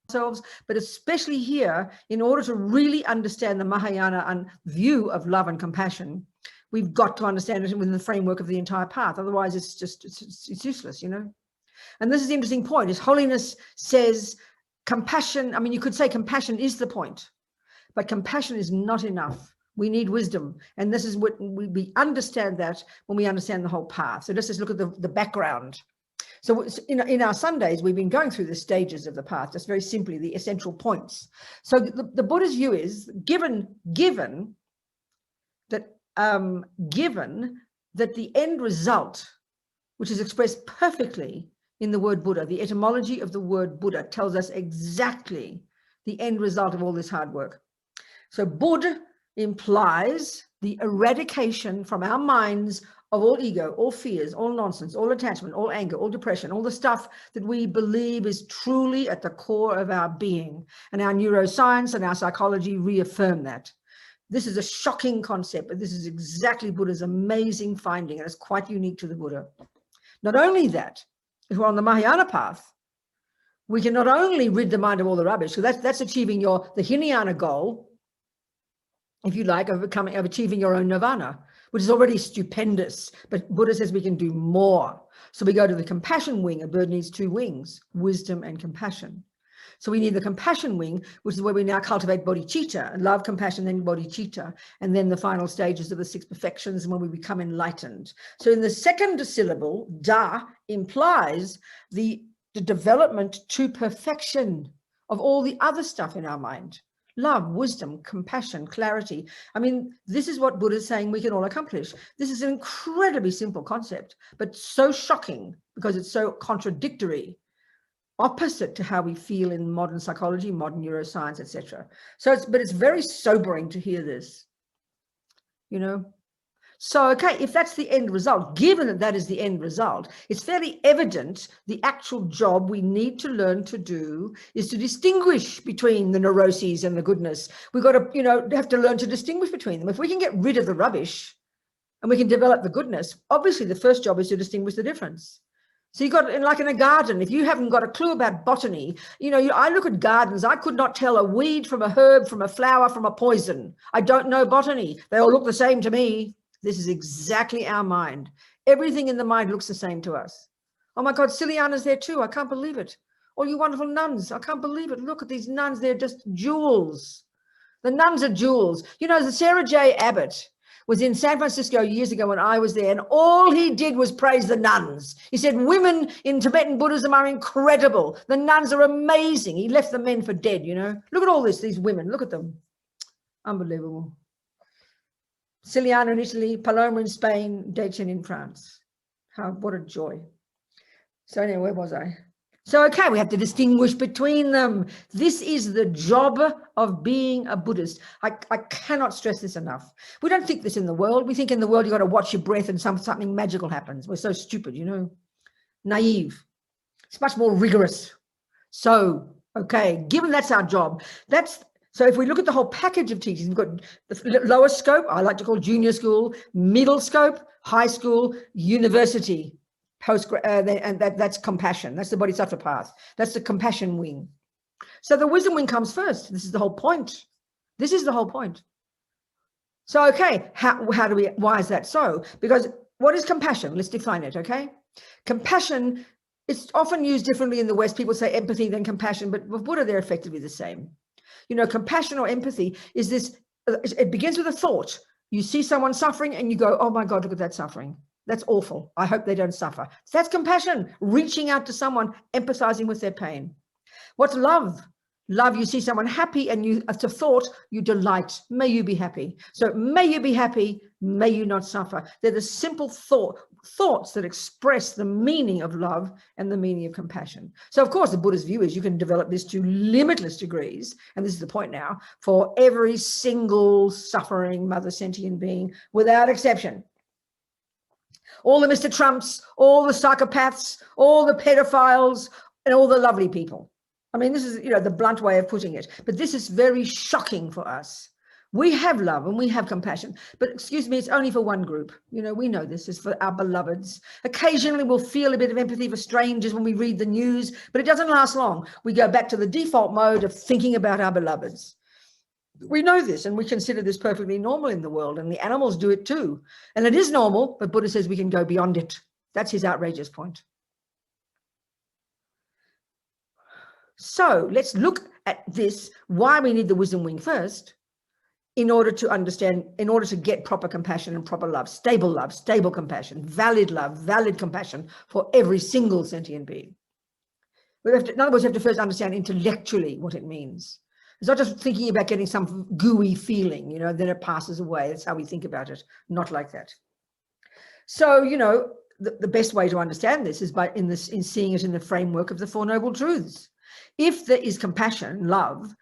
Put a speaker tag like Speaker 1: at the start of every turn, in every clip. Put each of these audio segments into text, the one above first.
Speaker 1: ourselves, but especially here, in order to really understand the Mahayana view of love and compassion, we've got to understand it within the framework of the entire path. Otherwise, it's useless, you know. And this is the interesting point, is holiness says compassion. I mean, you could say compassion is the point, but compassion is not enough. We need wisdom. And this is what we understand, that when we understand the whole path. So let's just look at the background. So in our Sundays, we've been going through the stages of the path, just very simply the essential points. So the Buddha's view is, given that the end result, which is expressed perfectly in the word Buddha, the etymology of the word Buddha tells us exactly the end result of all this hard work. So Buddha implies the eradication from our minds of all ego, all fears, all nonsense, all attachment, all anger, all depression, all the stuff that we believe is truly at the core of our being. And our neuroscience and our psychology reaffirm that. This is a shocking concept, but this is exactly Buddha's amazing finding, and it's quite unique to the Buddha. Not only that, if we're on the Mahayana path, we can not only rid the mind of all the rubbish, so that's achieving the Hinayana goal, if you like, of achieving your own nirvana, which is already stupendous. But Buddha says we can do more. So we go to the compassion wing. A bird needs two wings, wisdom and compassion. So we need the compassion wing, which is where we now cultivate bodhicitta, and love, compassion, then bodhicitta, and then the final stages of the six perfections, and when we become enlightened. So in the second syllable, da implies the development to perfection of all the other stuff in our mind. Love, wisdom, compassion, clarity. I mean, this is what Buddha is saying we can all accomplish. This is an incredibly simple concept, but so shocking because it's so contradictory, opposite to how we feel in modern psychology, modern neuroscience, etc. So it's very sobering to hear this, you know. So, okay, if that's the end result, given that that is the end result, it's fairly evident the actual job we need to learn to do is to distinguish between the neuroses and the goodness. We've got to, you know, have to learn to distinguish between them. If we can get rid of the rubbish and we can develop the goodness, obviously the first job is to distinguish the difference. So you got, like in a garden, if you haven't got a clue about botany, you know, I look at gardens, I could not tell a weed from a herb, from a flower, from a poison. I don't know botany. They all look the same to me. This is exactly our mind. Everything in the mind looks the same to us. Oh my God, Ciliana's there too. I can't believe it. All you wonderful nuns. I can't believe it. Look at these nuns. They're just jewels. The nuns are jewels. You know, the Sarah J. Abbott was in San Francisco years ago when I was there, and all he did was praise the nuns. He said, women in Tibetan Buddhism are incredible. The nuns are amazing. He left the men for dead, you know. Look at all this, these women. Look at them. Unbelievable. Ciliana in Italy, Paloma in Spain, Dechen in France. What a joy. So anyway, where was I? So, okay, we have to distinguish between them. This is the job of being a Buddhist. I cannot stress this enough. We don't think this in the world. We think in the world you've got to watch your breath and something magical happens. We're so stupid, you know, naive. It's much more rigorous. So, okay, given that's our job, so if we look at the whole package of teachings, we've got the lower scope, I like to call junior school, middle scope, high school, university, and that's compassion. That's the Bodhisattva path. That's the compassion wing. So the wisdom wing comes first. This is the whole point. This is the whole point. So, okay, why is that so? Because what is compassion? Let's define it, okay? Compassion, it's often used differently in the West. People say empathy, then compassion, but with Buddha, they're effectively the same. You know, compassion or empathy is this, it begins with a thought. You see someone suffering and you go, oh my God, look at that suffering. That's awful. I hope they don't suffer. So that's compassion, reaching out to someone, empathizing with their pain. What's love? Love, you see someone happy and you, as a thought, you delight. May you be happy. So may you be happy, may you not suffer. They're the simple thoughts that express the meaning of love and the meaning of compassion. So of course, the Buddha's view is you can develop this to limitless degrees, and this is the point now, for every single suffering mother sentient being without exception. All the Mr. Trumps, all the psychopaths, all the pedophiles, and all the lovely people. I mean, this is, you know, the blunt way of putting it, but this is very shocking for us. We have love and we have compassion, but excuse me, it's only for one group. You know, we know this is for our beloveds. Occasionally we'll feel a bit of empathy for strangers when we read the news, but it doesn't last long. We go back to the default mode of thinking about our beloveds. We know this and we consider this perfectly normal in the world, and the animals do it too. And it is normal, but Buddha says we can go beyond it. That's his outrageous point. So let's look at this, why we need the wisdom wing first, in order to understand, in order to get proper compassion and proper love, stable compassion, valid love, valid compassion for every single sentient being. We have to, in other words, we have to first understand intellectually what it means. It's not just thinking about getting some gooey feeling, you know, then it passes away. That's how we think about it, not like that. So, you know, the best way to understand this is by in seeing it in the framework of the Four Noble Truths. If there is compassion, love,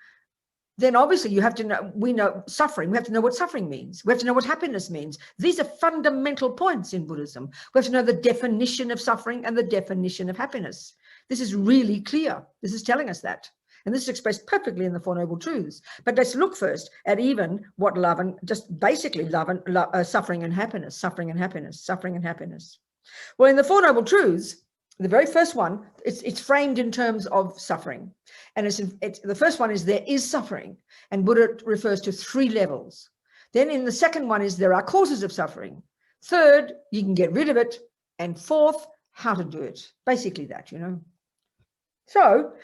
Speaker 1: then obviously you have to know, we know suffering, we have to know what suffering means. We have to know what happiness means. These are fundamental points in Buddhism. We have to know the definition of suffering and the definition of happiness. This is really clear. This is telling us that. And this is expressed perfectly in the Four Noble Truths. But let's look first at even what love and just basically love and suffering and happiness, suffering and happiness, suffering and happiness. Well, in the Four Noble Truths, the very first one, it's framed in terms of suffering. And the first one is there is suffering. And Buddha refers to 3 levels. Then in the second one is there are causes of suffering. Third, you can get rid of it. And fourth, how to do it. Basically that, you know. So,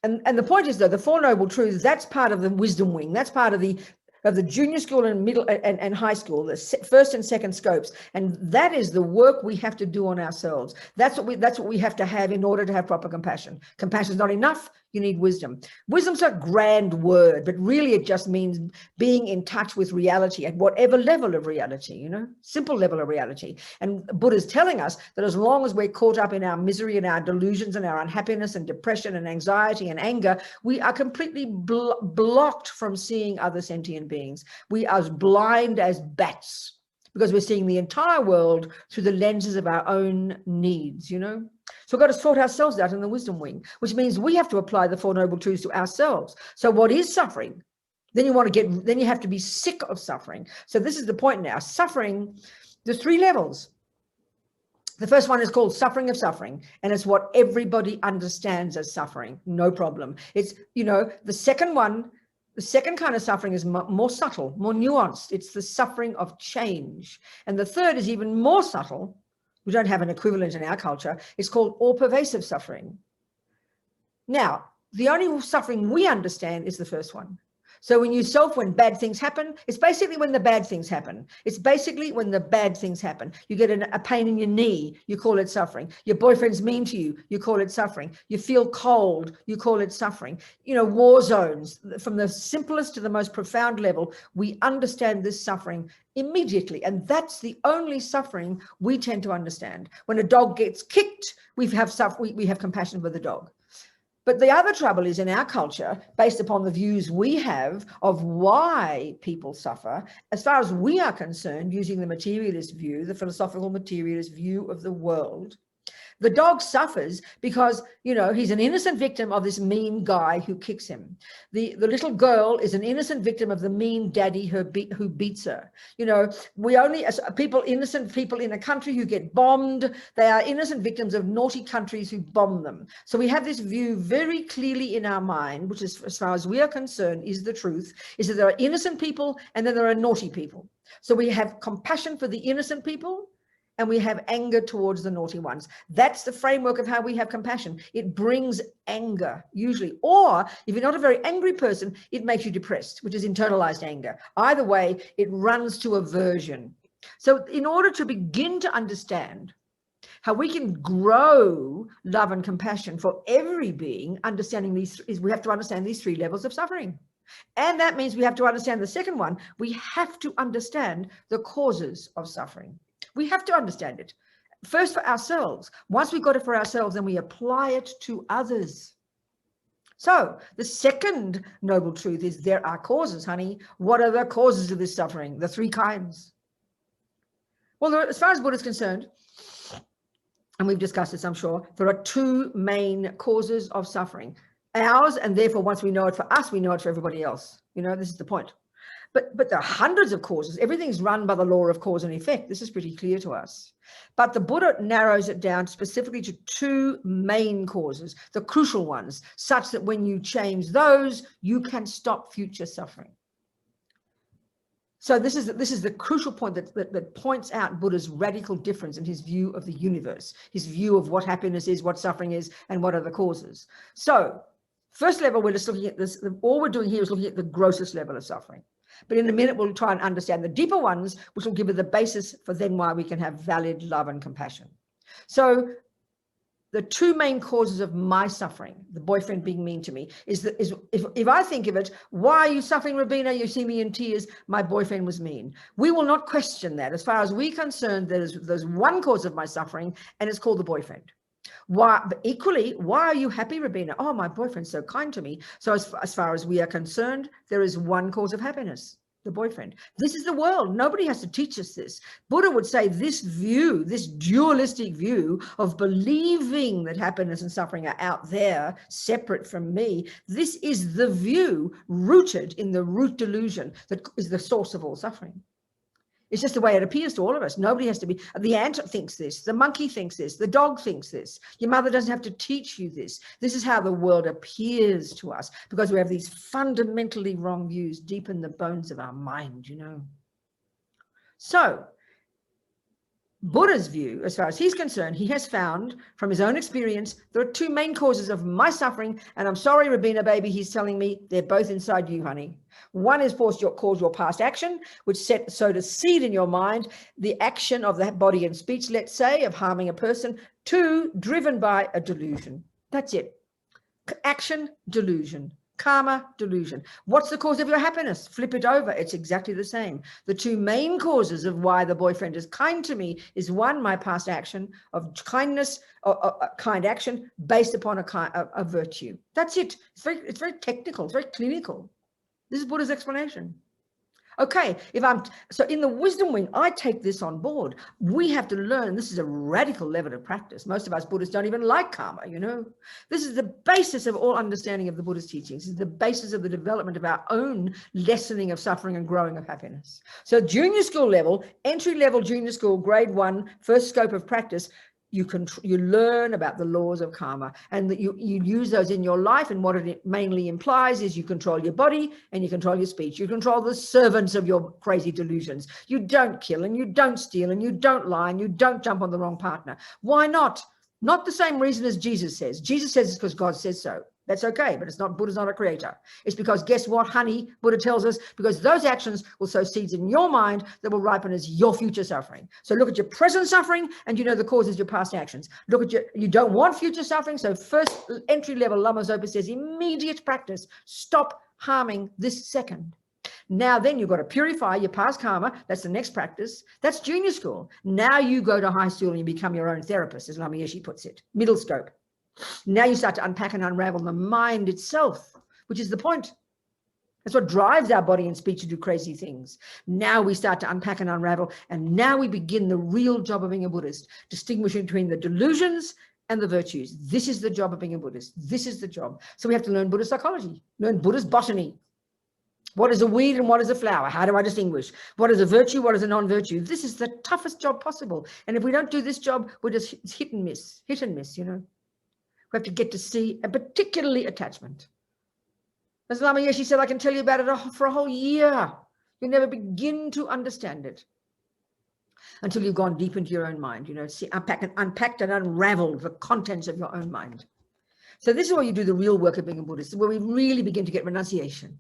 Speaker 1: and the point is though, the Four Noble Truths, that's part of the wisdom wing. That's part of the junior school and middle and high school, the first and second scopes. And that is the work we have to do on ourselves. That's what we have to have in order to have proper compassion. Compassion is not enough. You need wisdom. Wisdom's a grand word, but really it just means being in touch with reality at whatever level of reality, you know, simple level of reality. And Buddha's telling us that as long as we're caught up in our misery and our delusions and our unhappiness and depression and anxiety and anger, we are completely blocked from seeing other sentient beings. We are as blind as bats because we're seeing the entire world through the lenses of our own needs, you know. So we've got to sort ourselves out in the wisdom wing, which means we have to apply the Four Noble Truths to ourselves. So what is suffering? Then you have to be sick of suffering. So this is the point now. Suffering, there's 3 levels. The first one is called suffering of suffering, and it's what everybody understands as suffering. No problem. It's, you know, the second one, the second kind of suffering is more subtle, more nuanced. It's the suffering of change. And the third is even more subtle. We don't have an equivalent in our culture. It's called all-pervasive suffering. Now, the only suffering we understand is the first one. So when bad things happen, it's basically when the bad things happen. It's basically when the bad things happen. You get a pain in your knee, you call it suffering. Your boyfriend's mean to you, you call it suffering. You feel cold, you call it suffering. You know, war zones, from the simplest to the most profound level, we understand this suffering immediately. And that's the only suffering we tend to understand. When a dog gets kicked, we have compassion for the dog. But the other trouble is in our culture, based upon the views we have of why people suffer, as far as we are concerned, using the materialist view, the philosophical materialist view of the world, the dog suffers because, you know, he's an innocent victim of this mean guy who kicks him. The little girl is an innocent victim of the mean daddy who beats her. You know, we only, as people, innocent people in a country who get bombed, they are innocent victims of naughty countries who bomb them. So we have this view very clearly in our mind, which is, as far as we are concerned, is the truth, is that there are innocent people and then there are naughty people. So we have compassion for the innocent people, and we have anger towards the naughty ones. That's the framework of how we have compassion. It brings anger, usually. Or if you're not a very angry person, it makes you depressed, which is internalized anger. Either way, it runs to aversion. So in order to begin to understand how we can grow love and compassion for every being, understanding these, we have to understand these 3 levels of suffering. And that means we have to understand the second one. We have to understand the causes of suffering. We have to understand it first for ourselves. Once we've got it for ourselves, then we apply it to others. So the second noble truth is there are causes, honey. What are the causes of this suffering? The 3 kinds. Well, as far as Buddha is concerned, and we've discussed this, I'm sure, there are 2 main causes of suffering. Ours, and therefore once we know it for us, we know it for everybody else. You know, this is the point. But there are hundreds of causes. Everything's run by the law of cause and effect. This is pretty clear to us. But the Buddha narrows it down specifically to two main causes, the crucial ones, such that when you change those, you can stop future suffering. So this is the crucial point that points out Buddha's radical difference in his view of the universe, his view of what happiness is, what suffering is, and what are the causes. So first level, we're just looking at this. All we're doing here is looking at the grossest level of suffering. But in a minute, we'll try and understand the deeper ones, which will give us the basis for then why we can have valid love and compassion. So the two main causes of my suffering, the boyfriend being mean to me, is if I think of it, why are you suffering, Robina? You see me in tears. My boyfriend was mean. We will not question that. As far as we're concerned, there's one cause of my suffering, and it's called the boyfriend. Why? But equally, why are you happy, Robina? Oh, my boyfriend's so kind to me. So as far as we are concerned, there is one cause of happiness, the boyfriend. This is the world. Nobody has to teach us this. Buddha would say this view, this dualistic view of believing that happiness and suffering are out there, separate from me, this is the view rooted in the root delusion that is the source of all suffering. It's just the way it appears to all of us. Nobody has to be. The ant thinks this. The monkey thinks this. The dog thinks this. Your mother doesn't have to teach you this. This is how the world appears to us because we have these fundamentally wrong views deep in the bones of our mind, you know. So Buddha's view, as far as he's concerned, he has found from his own experience, there are two main causes of my suffering. And I'm sorry, Robina, baby, he's telling me they're both inside you, honey. One is cause your past action, which sowed a seed in your mind, the action of the body and speech, let's say, of harming a person. Two, driven by a delusion. That's it. Action, delusion. Karma, delusion. What's the cause of your happiness? Flip it over. It's exactly the same. The two main causes of why the boyfriend is kind to me is one, my past action of kindness, kind action based upon a virtue. That's it. It's very technical. It's very clinical. This is Buddha's explanation. Okay, so in the wisdom wing, I take this on board. We have to learn, this is a radical level of practice. Most of us Buddhists don't even like karma, you know. This is the basis of all understanding of the Buddha's teachings. This is the basis of the development of our own lessening of suffering and growing of happiness. So junior school level, entry level junior school, grade 1, first scope of practice, you learn about the laws of karma and that you use those in your life. And what it mainly implies is you control your body and you control your speech. You control the servants of your crazy delusions. You don't kill and you don't steal and you don't lie and you don't jump on the wrong partner. Why not? Not the same reason as Jesus says. Jesus says it's because God says so. That's okay, but it's not, Buddha's not a creator. It's because, guess what, honey, Buddha tells us, because those actions will sow seeds in your mind that will ripen as your future suffering. So look at your present suffering and you know the cause is your past actions. Look at you don't want future suffering. So first entry level, Lama Zopa says, immediate practice. Stop harming this second. Now then you've got to purify your past karma. That's the next practice. That's junior school. Now you go to high school and you become your own therapist, as Lama Yeshe puts it. Middle scope. Now you start to unpack and unravel the mind itself, which is the point. That's what drives our body and speech to do crazy things. Now we start to unpack and unravel, and now we begin the real job of being a Buddhist, distinguishing between the delusions and the virtues. This is the job of being a Buddhist. This is the job. So we have to learn Buddhist psychology, learn Buddhist botany. What is a weed and what is a flower? How do I distinguish? What is a virtue? What is a non-virtue? This is the toughest job possible. And if we don't do this job, we're just hit and miss, you know. We have to get to see, and particularly attachment. As Lama Yeshe said, I can tell you about it for a whole year. You'll never begin to understand it until you've gone deep into your own mind, you know, see, unpacked and unraveled the contents of your own mind. So this is where you do the real work of being a Buddhist, where we really begin to get renunciation.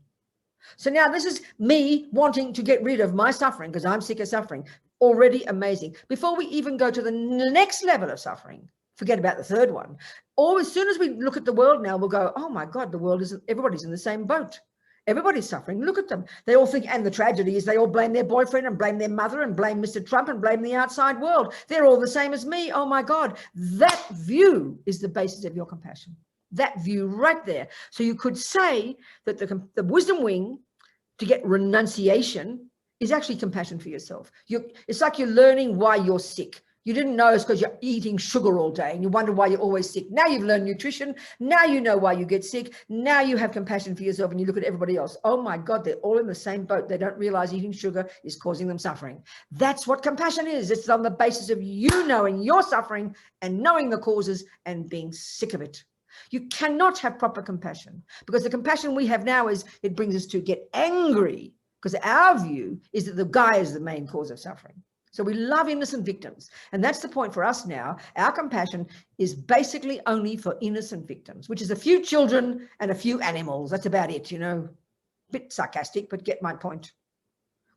Speaker 1: So now this is me wanting to get rid of my suffering because I'm sick of suffering. Already amazing. Before we even go to the next level of suffering, forget about the third one. Or as soon as we look at the world now, we'll go, oh my God, the world isn't, everybody's in the same boat. Everybody's suffering. Look at them. They all think, and the tragedy is they all blame their boyfriend and blame their mother and blame Mr. Trump and blame the outside world. They're all the same as me. Oh my God. That view is the basis of your compassion. That view right there. So you could say that the wisdom wing to get renunciation is actually compassion for yourself. It's like you're learning why you're sick. You didn't know it's because you're eating sugar all day and you wonder why you're always sick. Now you've learned nutrition. Now you know why you get sick. Now you have compassion for yourself and you look at everybody else. Oh my God, they're all in the same boat. They don't realize eating sugar is causing them suffering. That's what compassion is. It's on the basis of you knowing you're suffering and knowing the causes and being sick of it. You cannot have proper compassion, because the compassion we have now is it brings us to get angry, because our view is that the guy is the main cause of suffering. So we love innocent victims. And that's the point for us now. Our compassion is basically only for innocent victims, which is a few children and a few animals. That's about it, you know. Bit sarcastic, but get my point.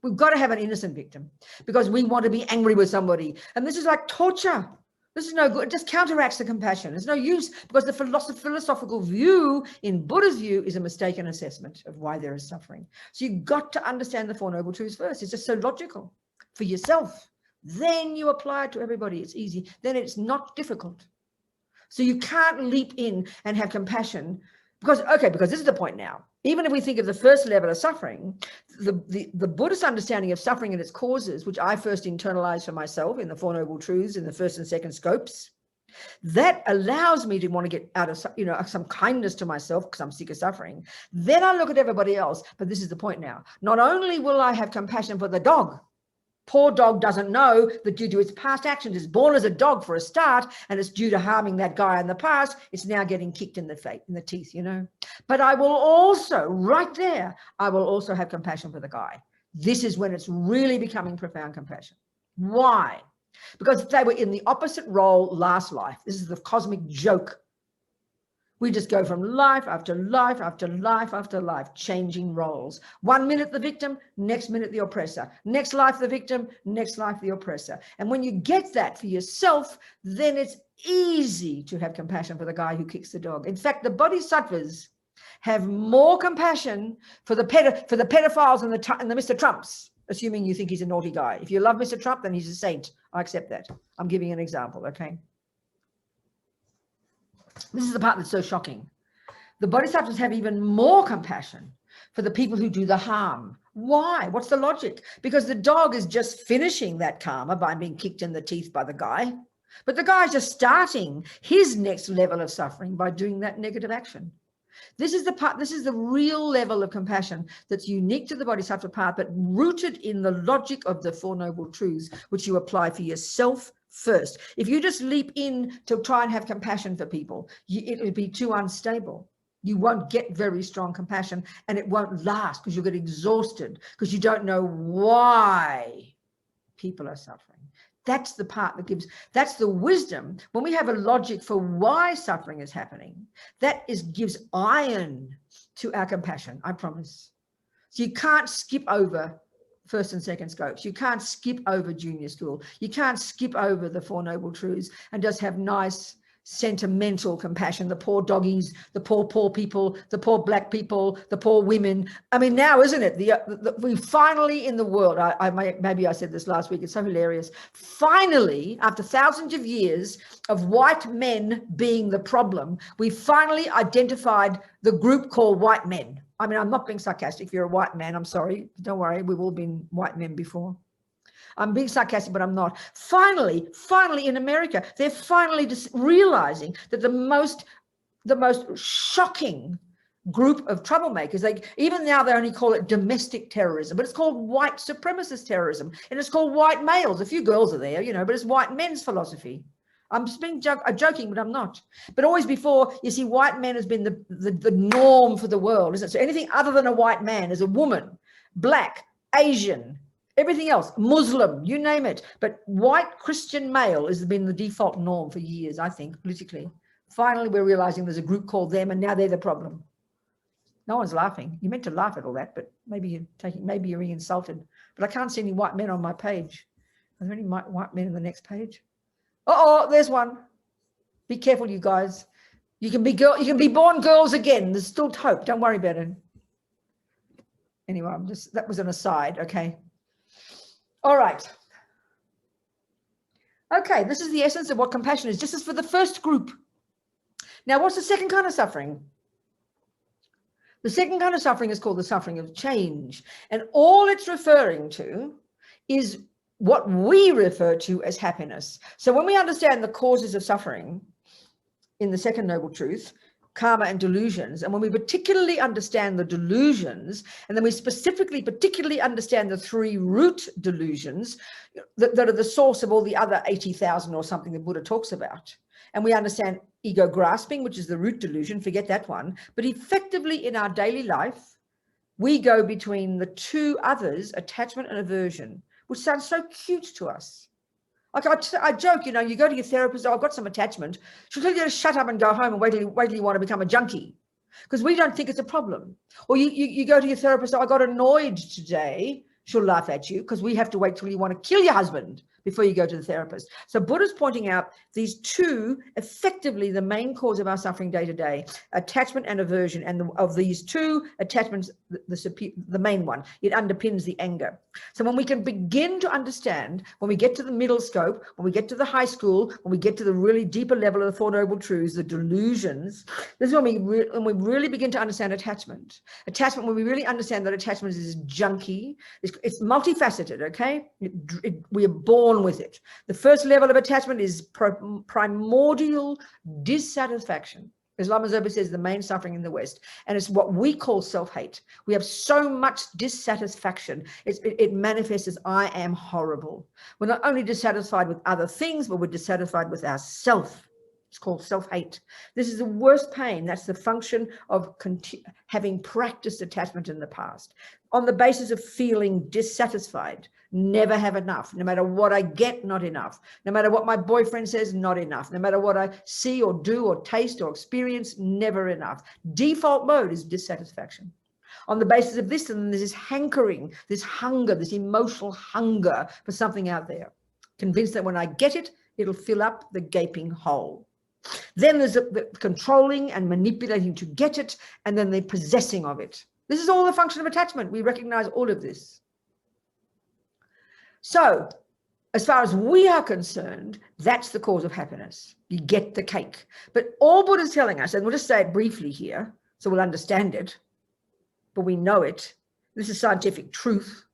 Speaker 1: We've got to have an innocent victim because we want to be angry with somebody. And this is like torture. This is no good. It just counteracts the compassion. There's no use, because the philosophical view in Buddha's view is a mistaken assessment of why there is suffering. So you've got to understand the Four Noble Truths first. It's just so logical for yourself. Then you apply it to everybody. It's easy. Then it's not difficult. So you can't leap in and have compassion because this is the point now. Even if we think of the first level of suffering, the Buddhist understanding of suffering and its causes, which I first internalized for myself in the Four Noble Truths in the first and second scopes, that allows me to want to get out of, you know, some kindness to myself because I'm sick of suffering. Then I look at everybody else. But this is the point now. Not only will I have compassion for the dog. Poor dog doesn't know that due to its past actions, it's born as a dog for a start, and it's due to harming that guy in the past. It's now getting kicked in the teeth, you know. But I will also, right there, I will also have compassion for the guy. This is when it's really becoming profound compassion. Why? Because they were in the opposite role last life. This is the cosmic joke. We just go from life after life after life after life, changing roles. 1 minute the victim, next minute the oppressor. Next life the victim, next life the oppressor. And when you get that for yourself, then it's easy to have compassion for the guy who kicks the dog. In fact, the Bodhisattvas have more compassion for the pedophiles and the Mr. Trumps, assuming you think he's a naughty guy. If you love Mr. Trump, then he's a saint. I accept that. I'm giving an example, okay? This is the part that's so shocking. The Bodhisattvas have even more compassion for the people who do the harm. Why? What's the logic? Because the dog is just finishing that karma by being kicked in the teeth by the guy. But the guy's just starting his next level of suffering by doing that negative action. This is the real level of compassion that's unique to the Bodhisattva path, but rooted in the logic of the Four Noble Truths, which you apply for yourself first. If you just leap in to try and have compassion for people, it'll be too unstable. You won't get very strong compassion, and it won't last because you'll get exhausted because you don't know why people are suffering. That's the part that that's the wisdom. When we have a logic for why suffering is happening, gives iron to our compassion, I promise. So you can't skip over first and second scopes. You can't skip over junior school. You can't skip over the Four Noble Truths and just have nice sentimental compassion. The poor doggies, the poor people, the poor black people, the poor women. I mean, now, isn't it? We finally in the world, maybe I said this last week, it's so hilarious. Finally, after thousands of years of white men being the problem, we finally identified the group called white men. I mean, I'm not being sarcastic. If you're a white man, I'm sorry. Don't worry. We've all been white men before. I'm being sarcastic, but I'm not. Finally in America, they're finally just realizing that the most shocking group of troublemakers, even now they only call it domestic terrorism, but it's called white supremacist terrorism, and it's called white males. A few girls are there, you know, but it's white men's philosophy. I'm just being joking, but I'm not. But always before, you see, white men has been the norm for the world, isn't it? So anything other than a white man is a woman, black, Asian, everything else, Muslim, you name it. But white Christian male has been the default norm for years, I think, politically. Finally, we're realizing there's a group called them, and now they're the problem. No one's laughing. You meant to laugh at all that, but maybe you're being insulted. But I can't see any white men on my page. Are there any white men in the next page? Uh-oh, there's one. Be careful, you guys. You can be born girls again. There's still hope. Don't worry about it. Anyway, that was an aside, okay? All right. Okay, this is the essence of what compassion is. This is for the first group. Now, what's the second kind of suffering? The second kind of suffering is called the suffering of change. And all it's referring to is what we refer to as happiness. So when we understand the causes of suffering in the second noble truth, karma and delusions, and when we particularly understand the delusions, and then we particularly understand the 3 root delusions that are the source of all the other 80,000 or something the Buddha talks about, and we understand ego grasping, which is the root delusion, forget that one, but effectively in our daily life, we go between the 2 others, attachment and aversion, which sounds so cute to us. Like I joke, you know, you go to your therapist, oh, I've got some attachment. She'll tell you to shut up and go home and wait till you want to become a junkie, because we don't think it's a problem. Or you go to your therapist, oh, I got annoyed today. She'll laugh at you, because we have to wait till you want to kill your husband before you go to the therapist. So Buddha's pointing out these 2, effectively the main cause of our suffering day to day, attachment and aversion. And of these 2 attachments, the main one, it underpins the anger. So when we can begin to understand, when we get to the middle scope, when we get to the high school, when we get to the really deeper level of the 4 noble truths, the delusions, this is when we really begin to understand attachment. Attachment, when we really understand that attachment is junky, it's multifaceted, okay? We are born with it. The first level of attachment is primordial dissatisfaction. Islam says the main suffering in the West, and it's what we call self-hate. We have so much dissatisfaction. It manifests as I am horrible. We're not only dissatisfied with other things, but we're dissatisfied with ourselves. It's called self-hate. This is the worst pain. That's the function of having practiced attachment in the past. On the basis of feeling dissatisfied, never have enough. No matter what I get, not enough. No matter what my boyfriend says, not enough. No matter what I see or do or taste or experience, never enough. Default mode is dissatisfaction. On the basis of this, and there's this hankering, this hunger, this emotional hunger for something out there. Convinced that when I get it, it'll fill up the gaping hole. Then there's the controlling and manipulating to get it, and then the possessing of it. This is all the function of attachment. We recognize all of this. So, as far as we are concerned, that's the cause of happiness. You get the cake. But all Buddha's telling us, and we'll just say it briefly here, so we'll understand it, but we know it. This is scientific truth.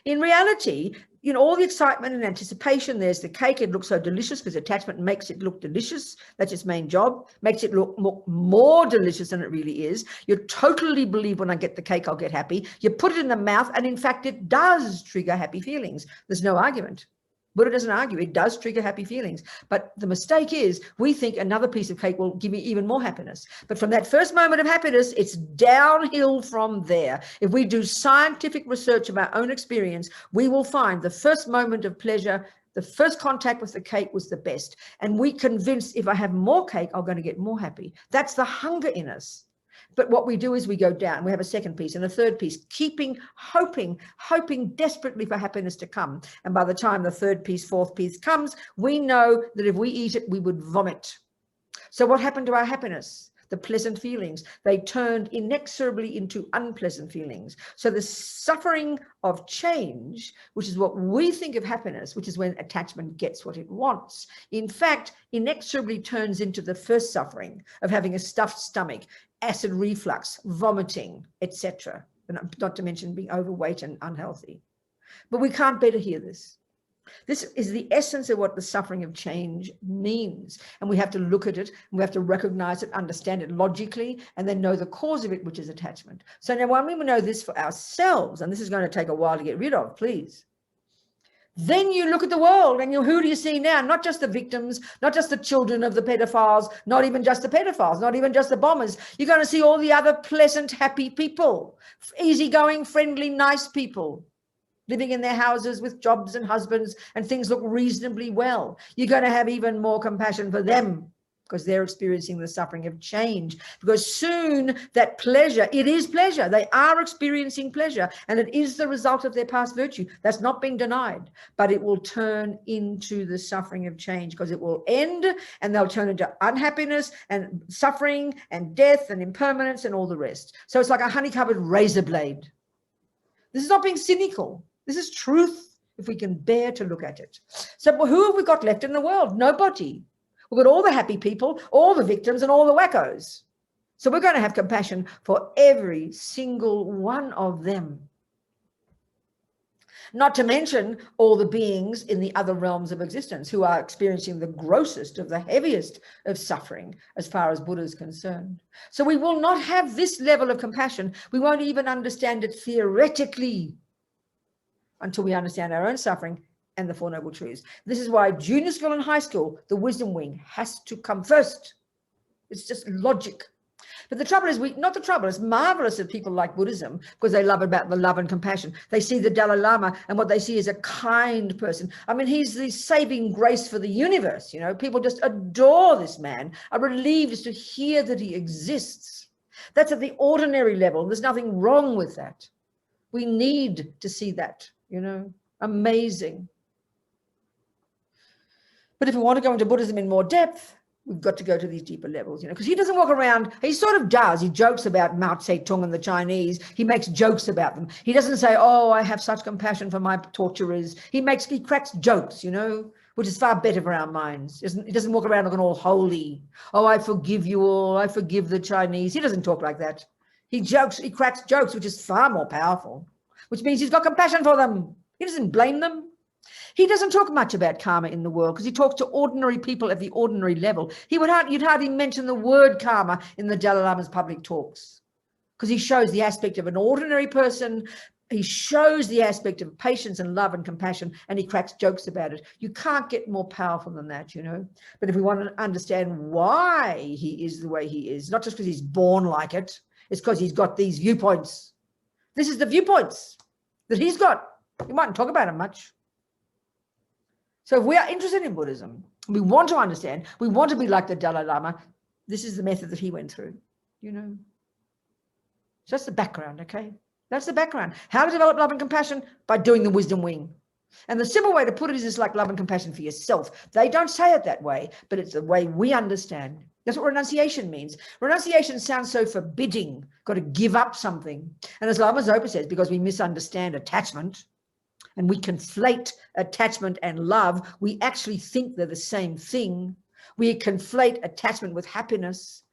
Speaker 1: In reality, you know, all the excitement and anticipation, there's the cake, it looks so delicious because attachment makes it look delicious. That's its main job, makes it look more delicious than it really is. You totally believe when I get the cake, I'll get happy. You put it in the mouth, and in fact, it does trigger happy feelings. There's no argument. Buddha doesn't argue, it does trigger happy feelings. But the mistake is we think another piece of cake will give me even more happiness. But from that first moment of happiness, it's downhill from there. If we do scientific research of our own experience, we will find the first moment of pleasure, the first contact with the cake was the best. And we convinced if I have more cake, I'm going to get more happy. That's the hunger in us. But what we do is we go down. We have a second piece and a third piece, hoping desperately for happiness to come. And by the time the third piece, fourth piece comes, we know that if we eat it, we would vomit. So what happened to our happiness? The pleasant feelings, they turned inexorably into unpleasant feelings. So the suffering of change, which is what we think of happiness, which is when attachment gets what it wants, in fact, inexorably turns into the first suffering of having a stuffed stomach, acid reflux, vomiting, etc. Not to mention being overweight and unhealthy. But we can't bear to hear this. This is the essence of what the suffering of change means. And we have to look at it, and we have to recognize it, understand it logically, and then know the cause of it, which is attachment. So now when we know this for ourselves, and this is going to take a while to get rid of, please, then you look at the world and who do you see now? Not just the victims, not just the children of the pedophiles, not even just the pedophiles, not even just the bombers. You're going to see all the other pleasant, happy people, easygoing, friendly, nice people, living in their houses with jobs and husbands, and things look reasonably well. You're going to have even more compassion for them because they're experiencing the suffering of change. Because soon that pleasure, it is pleasure. They are experiencing pleasure, and it is the result of their past virtue. That's not being denied, but it will turn into the suffering of change because it will end, and they'll turn into unhappiness and suffering and death and impermanence and all the rest. So it's like a honey-covered razor blade. This is not being cynical. This is truth if we can bear to look at it. So who have we got left in the world? Nobody. We've got all the happy people, all the victims, and all the wackos. So we're going to have compassion for every single one of them. Not to mention all the beings in the other realms of existence who are experiencing the grossest of the heaviest of suffering as far as Buddha is concerned. So we will not have this level of compassion. We won't even understand it theoretically until we understand our own suffering and the Four Noble Truths. This is why junior school and high school, the wisdom wing has to come first. It's just logic. But the trouble is, it's marvelous that people like Buddhism because they love about the love and compassion. They see the Dalai Lama and what they see is a kind person. I mean, he's the saving grace for the universe. You know, people just adore this man, are relieved to hear that he exists. That's at the ordinary level. There's nothing wrong with that. We need to see that, you know, amazing. But if we want to go into Buddhism in more depth, we've got to go to these deeper levels, you know, because he doesn't walk around, he sort of does. He jokes about Mao Zedong and the Chinese. He makes jokes about them. He doesn't say, oh, I have such compassion for my torturers. He cracks jokes, you know, which is far better for our minds. He doesn't walk around looking all holy. Oh, I forgive you all. I forgive the Chinese. He doesn't talk like that. He cracks jokes, which is far more powerful, which means he's got compassion for them. He doesn't blame them. He doesn't talk much about karma in the world because he talks to ordinary people at the ordinary level. You'd hardly mention the word karma in the Dalai Lama's public talks because he shows the aspect of an ordinary person. He shows the aspect of patience and love and compassion, and he cracks jokes about it. You can't get more powerful than that, you know. But if we want to understand why he is the way he is, not just because he's born like it, it's because he's got these viewpoints. This is the viewpoints that he's got. You mightn't talk about him much. So if we are interested in Buddhism, we want to understand, we want to be like the Dalai Lama, this is the method that he went through, you know. So that's the background, okay? That's the background. How to develop love and compassion? By doing the wisdom wing. And the simple way to put it is it's like love and compassion for yourself. They don't say it that way, but it's the way we understand. That's what renunciation means. Renunciation sounds so forbidding, got to give up something. And as Lama Zopa says, because we misunderstand attachment, and we conflate attachment and love, we actually think they're the same thing. We conflate attachment with happiness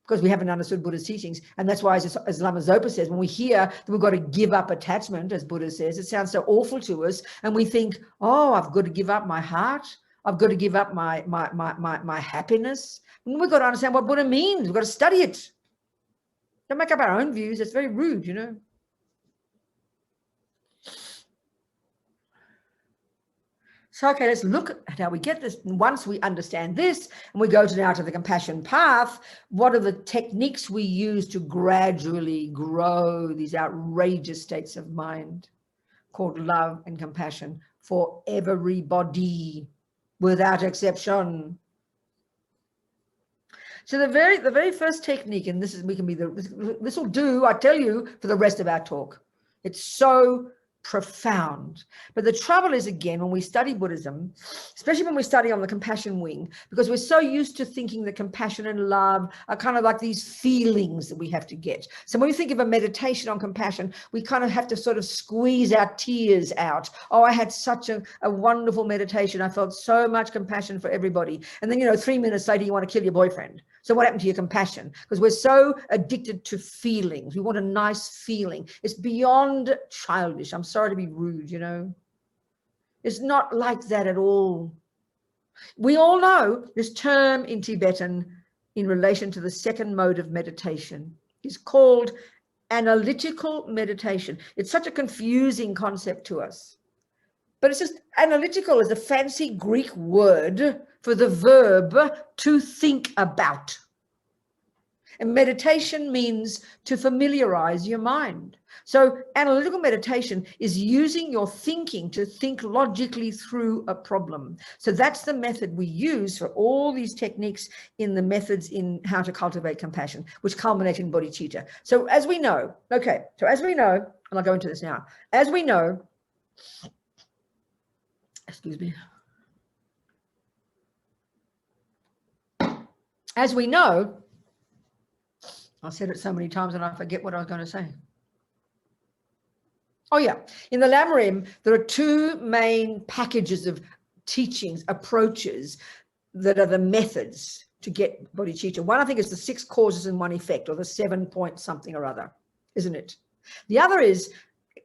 Speaker 1: because we haven't understood Buddha's teachings. And that's why, as Lama Zopa says, when we hear that we've got to give up attachment, as Buddha says, it sounds so awful to us. And we think, oh, I've got to give up my heart. I've got to give up my happiness. And we've got to understand what Buddha means. We've got to study it. Don't make up our own views. It's very rude, you know. So, okay, let's look at how we get this. Once we understand this and we go now to the compassion path, what are the techniques we use to gradually grow these outrageous states of mind called love and compassion for everybody without exception? So the very first technique, and this will do, I tell you, for the rest of our talk. It's so profound. But the trouble is, again, when we study Buddhism, especially when we study on the compassion wing, because we're so used to thinking that compassion and love are kind of like these feelings that we have to get. So when we think of a meditation on compassion, we kind of have to sort of squeeze our tears out. Oh, I had such a wonderful meditation. I felt so much compassion for everybody. And then, you know, 3 minutes later, you want to kill your boyfriend. So what happened to your compassion? Because we're so addicted to feelings. We want a nice feeling. It's beyond childish. I'm sorry to be rude, you know. It's not like that at all. We all know this term in Tibetan in relation to the second mode of meditation is called analytical meditation. It's such a confusing concept to us. But it's just analytical is a fancy Greek word for the verb to think about. And meditation means to familiarize your mind. So analytical meditation is using your thinking to think logically through a problem. So that's the method we use for all these techniques in the methods in how to cultivate compassion, which culminate in bodhicitta. So as we know, and I'll go into this now, as we know, excuse me, as we know, I said it so many times and I forget what I was going to say. Oh yeah, in the Lamrim, there are two main packages of teachings, approaches that are the methods to get bodhicitta. One, I think, is the 6 causes and 1 effect, or the 7 point something or other, isn't it? The other is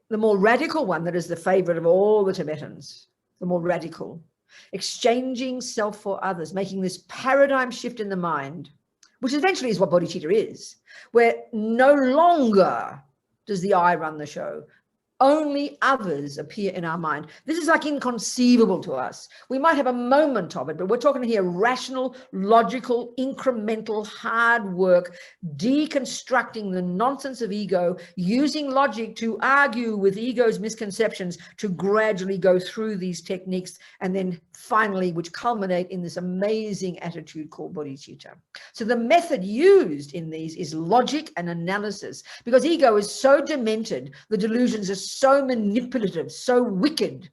Speaker 1: the more radical one that is the favorite of all the Tibetans, the more radical, exchanging self for others, making this paradigm shift in the mind, which eventually is what bodhicitta is, where no longer does the I run the show. Only others appear in our mind. This is like inconceivable to us. We might have a moment of it, but we're talking here rational, logical, incremental, hard work, deconstructing the nonsense of ego, using logic to argue with ego's misconceptions, to gradually go through these techniques, and then finally, which culminate in this amazing attitude called bodhicitta. So the method used in these is logic and analysis, because ego is so demented, the delusions are so manipulative, so wicked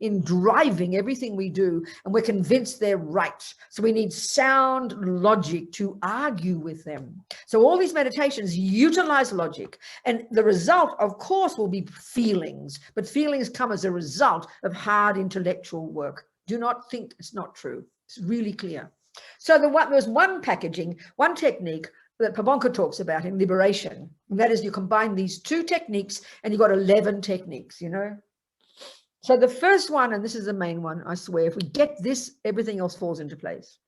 Speaker 1: in driving everything we do, and we're convinced they're right. So we need sound logic to argue with them. So all these meditations utilize logic, and the result, of course, will be feelings, but feelings come as a result of hard intellectual work. Do not think it's not true. It's really clear. So there's one packaging, one technique that Pabonka talks about in liberation, and that is you combine these two techniques and you've got 11 techniques, you know. So the first one, and this is the main one, I swear, if we get this, everything else falls into place.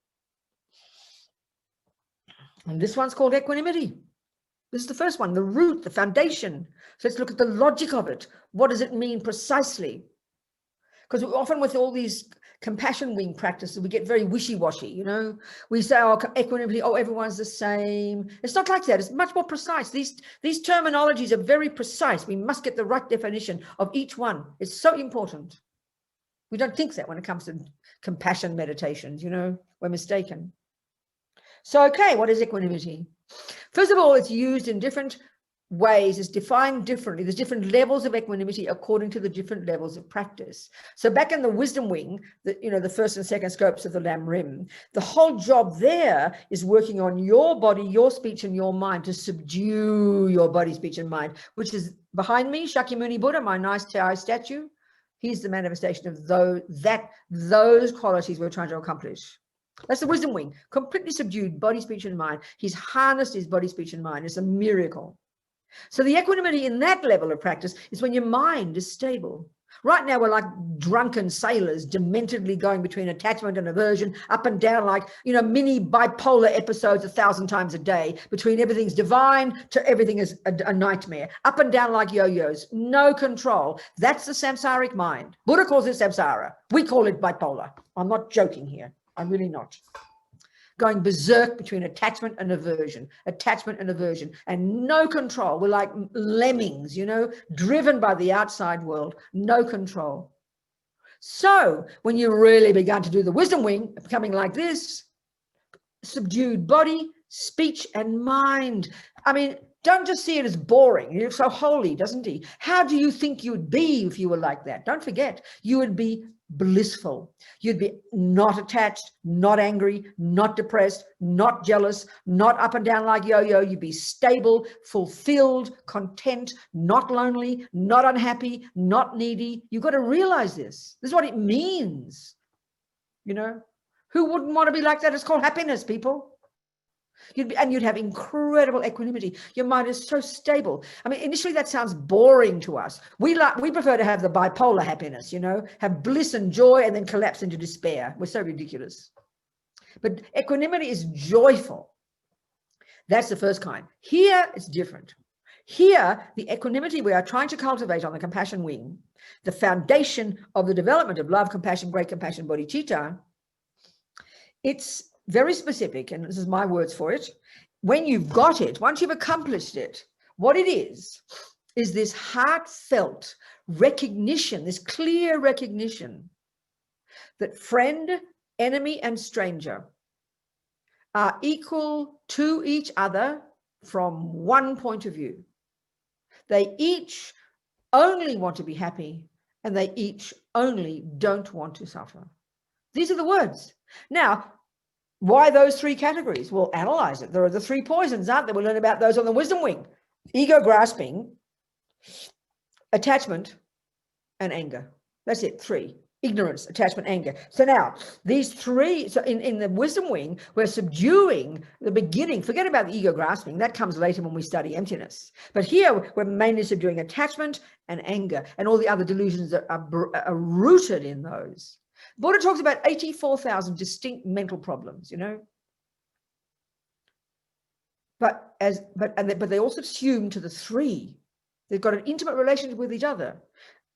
Speaker 1: And this one's called equanimity. This is the first one, the root, the foundation. So let's look at the logic of it. What does it mean precisely? Because often with all these compassion wing practices, we get very wishy-washy, you know. We say, oh, equanimity, oh, everyone's the same. It's not like that. It's much more precise. These terminologies are very precise. We must get the right definition of each one. It's so important. We don't think that when it comes to compassion meditations, you know. We're mistaken. So, okay, what is equanimity? First of all, it's used in different ways, is defined differently. There's different levels of equanimity according to the different levels of practice. So back in the wisdom wing, the first and second scopes of the Lam Rim, the whole job there is working on your body, your speech, and your mind to subdue your body, speech, and mind, which is behind me, Shakyamuni Buddha, my nice Thai statue. He's the manifestation of those qualities we're trying to accomplish. That's the wisdom wing, completely subdued body, speech, and mind. He's harnessed his body, speech, and mind. It's a miracle. So the equanimity in that level of practice is when your mind is stable. Right now, we're like drunken sailors, dementedly going between attachment and aversion, up and down like, you know, mini bipolar episodes 1,000 times a day, between everything's divine to everything is a nightmare, up and down like yo-yos, no control. That's the samsaric mind. Buddha calls it samsara. We call it bipolar. I'm not joking here. I'm really not. Going berserk between attachment and aversion, and no control. We're like lemmings, you know, driven by the outside world, no control. So when you really began to do the wisdom wing, becoming like this, subdued body, speech, and mind. I mean, don't just see it as boring. You're so holy, doesn't he? How do you think you'd be if you were like that? Don't forget, you would be blissful. You'd be not attached, not angry, not depressed, not jealous, not up and down like yo-yo. You'd be stable, fulfilled, content, not lonely, not unhappy, not needy. You've got to realize this. This is what it means. You know, who wouldn't want to be like that? It's called happiness, people. You'd have incredible equanimity. Your mind is so stable. I mean, initially that sounds boring to us. We prefer to have the bipolar happiness, you know, have bliss and joy and then collapse into despair. We're so ridiculous. But equanimity is joyful. That's the first kind. Here it's different. Here, the equanimity we are trying to cultivate on the compassion wing, the foundation of the development of love, compassion, great compassion, bodhicitta, it's very specific, and this is my words for it. When you've got it, once you've accomplished it, what it is this heartfelt recognition, this clear recognition that friend, enemy, and stranger are equal to each other from one point of view. They each only want to be happy, and they each only don't want to suffer. These are the words. Now, why those three categories? Well, analyze it. There are the three poisons, aren't there? We'll learn about those on the wisdom wing. Ego grasping, attachment, and anger. That's it, three. ignorance, attachment, anger. So now these three, so in the wisdom wing, we're subduing the beginning. Forget about the ego grasping. That comes later when we study emptiness. But here we're mainly subduing attachment and anger, and all the other delusions that are rooted in those. Buddha talks about 84,000 distinct mental problems, you know. But they also assume to the three. They've got an intimate relationship with each other.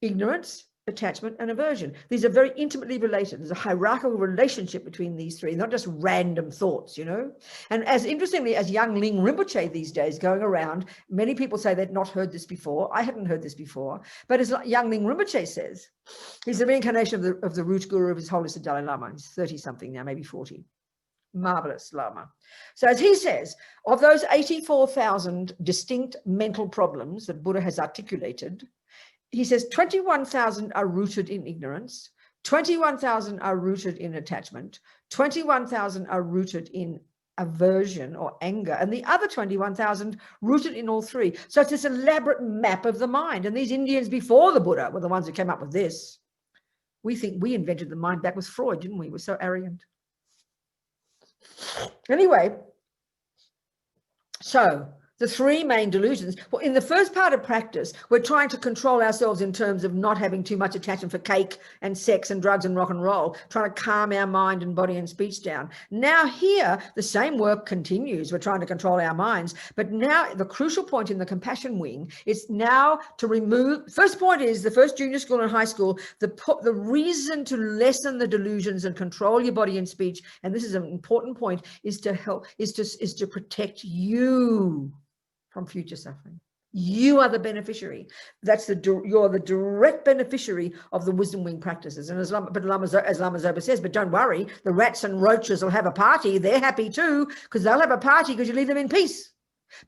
Speaker 1: Ignorance, attachment, and aversion. These are very intimately related. There's a hierarchical relationship between these three, not just random thoughts, you know. And as interestingly as young Ling Rinpoche these days going around, many people say they'd not heard this before. I hadn't heard this before. But as young Ling Rinpoche says, he's the reincarnation of the root guru of His Holiness the Dalai Lama. He's 30-something now, maybe 40. Marvelous Lama. So as he says, of those 84,000 distinct mental problems that Buddha has articulated, he says 21,000 are rooted in ignorance, 21,000 are rooted in attachment, 21,000 are rooted in aversion or anger, and the other 21,000 rooted in all three. So it's this elaborate map of the mind. And these Indians before the Buddha were the ones who came up with this. We think we invented the mind back with Freud, didn't we? We're so arrogant. Anyway, so the three main delusions. Well, in the first part of practice, we're trying to control ourselves in terms of not having too much attachment for cake and sex and drugs and rock and roll, trying to calm our mind and body and speech down. Now here, the same work continues. We're trying to control our minds. But now the crucial point in the compassion wing is now to remove, first point is the first junior school and high school, the reason to lessen the delusions and control your body and speech, and this is an important point, is to help, is to protect you from future suffering. You are the beneficiary. You're the direct beneficiary of the wisdom wing practices. And as Lama Zopa says, but don't worry, the rats and roaches will have a party. They're happy too, because they'll have a party because you leave them in peace.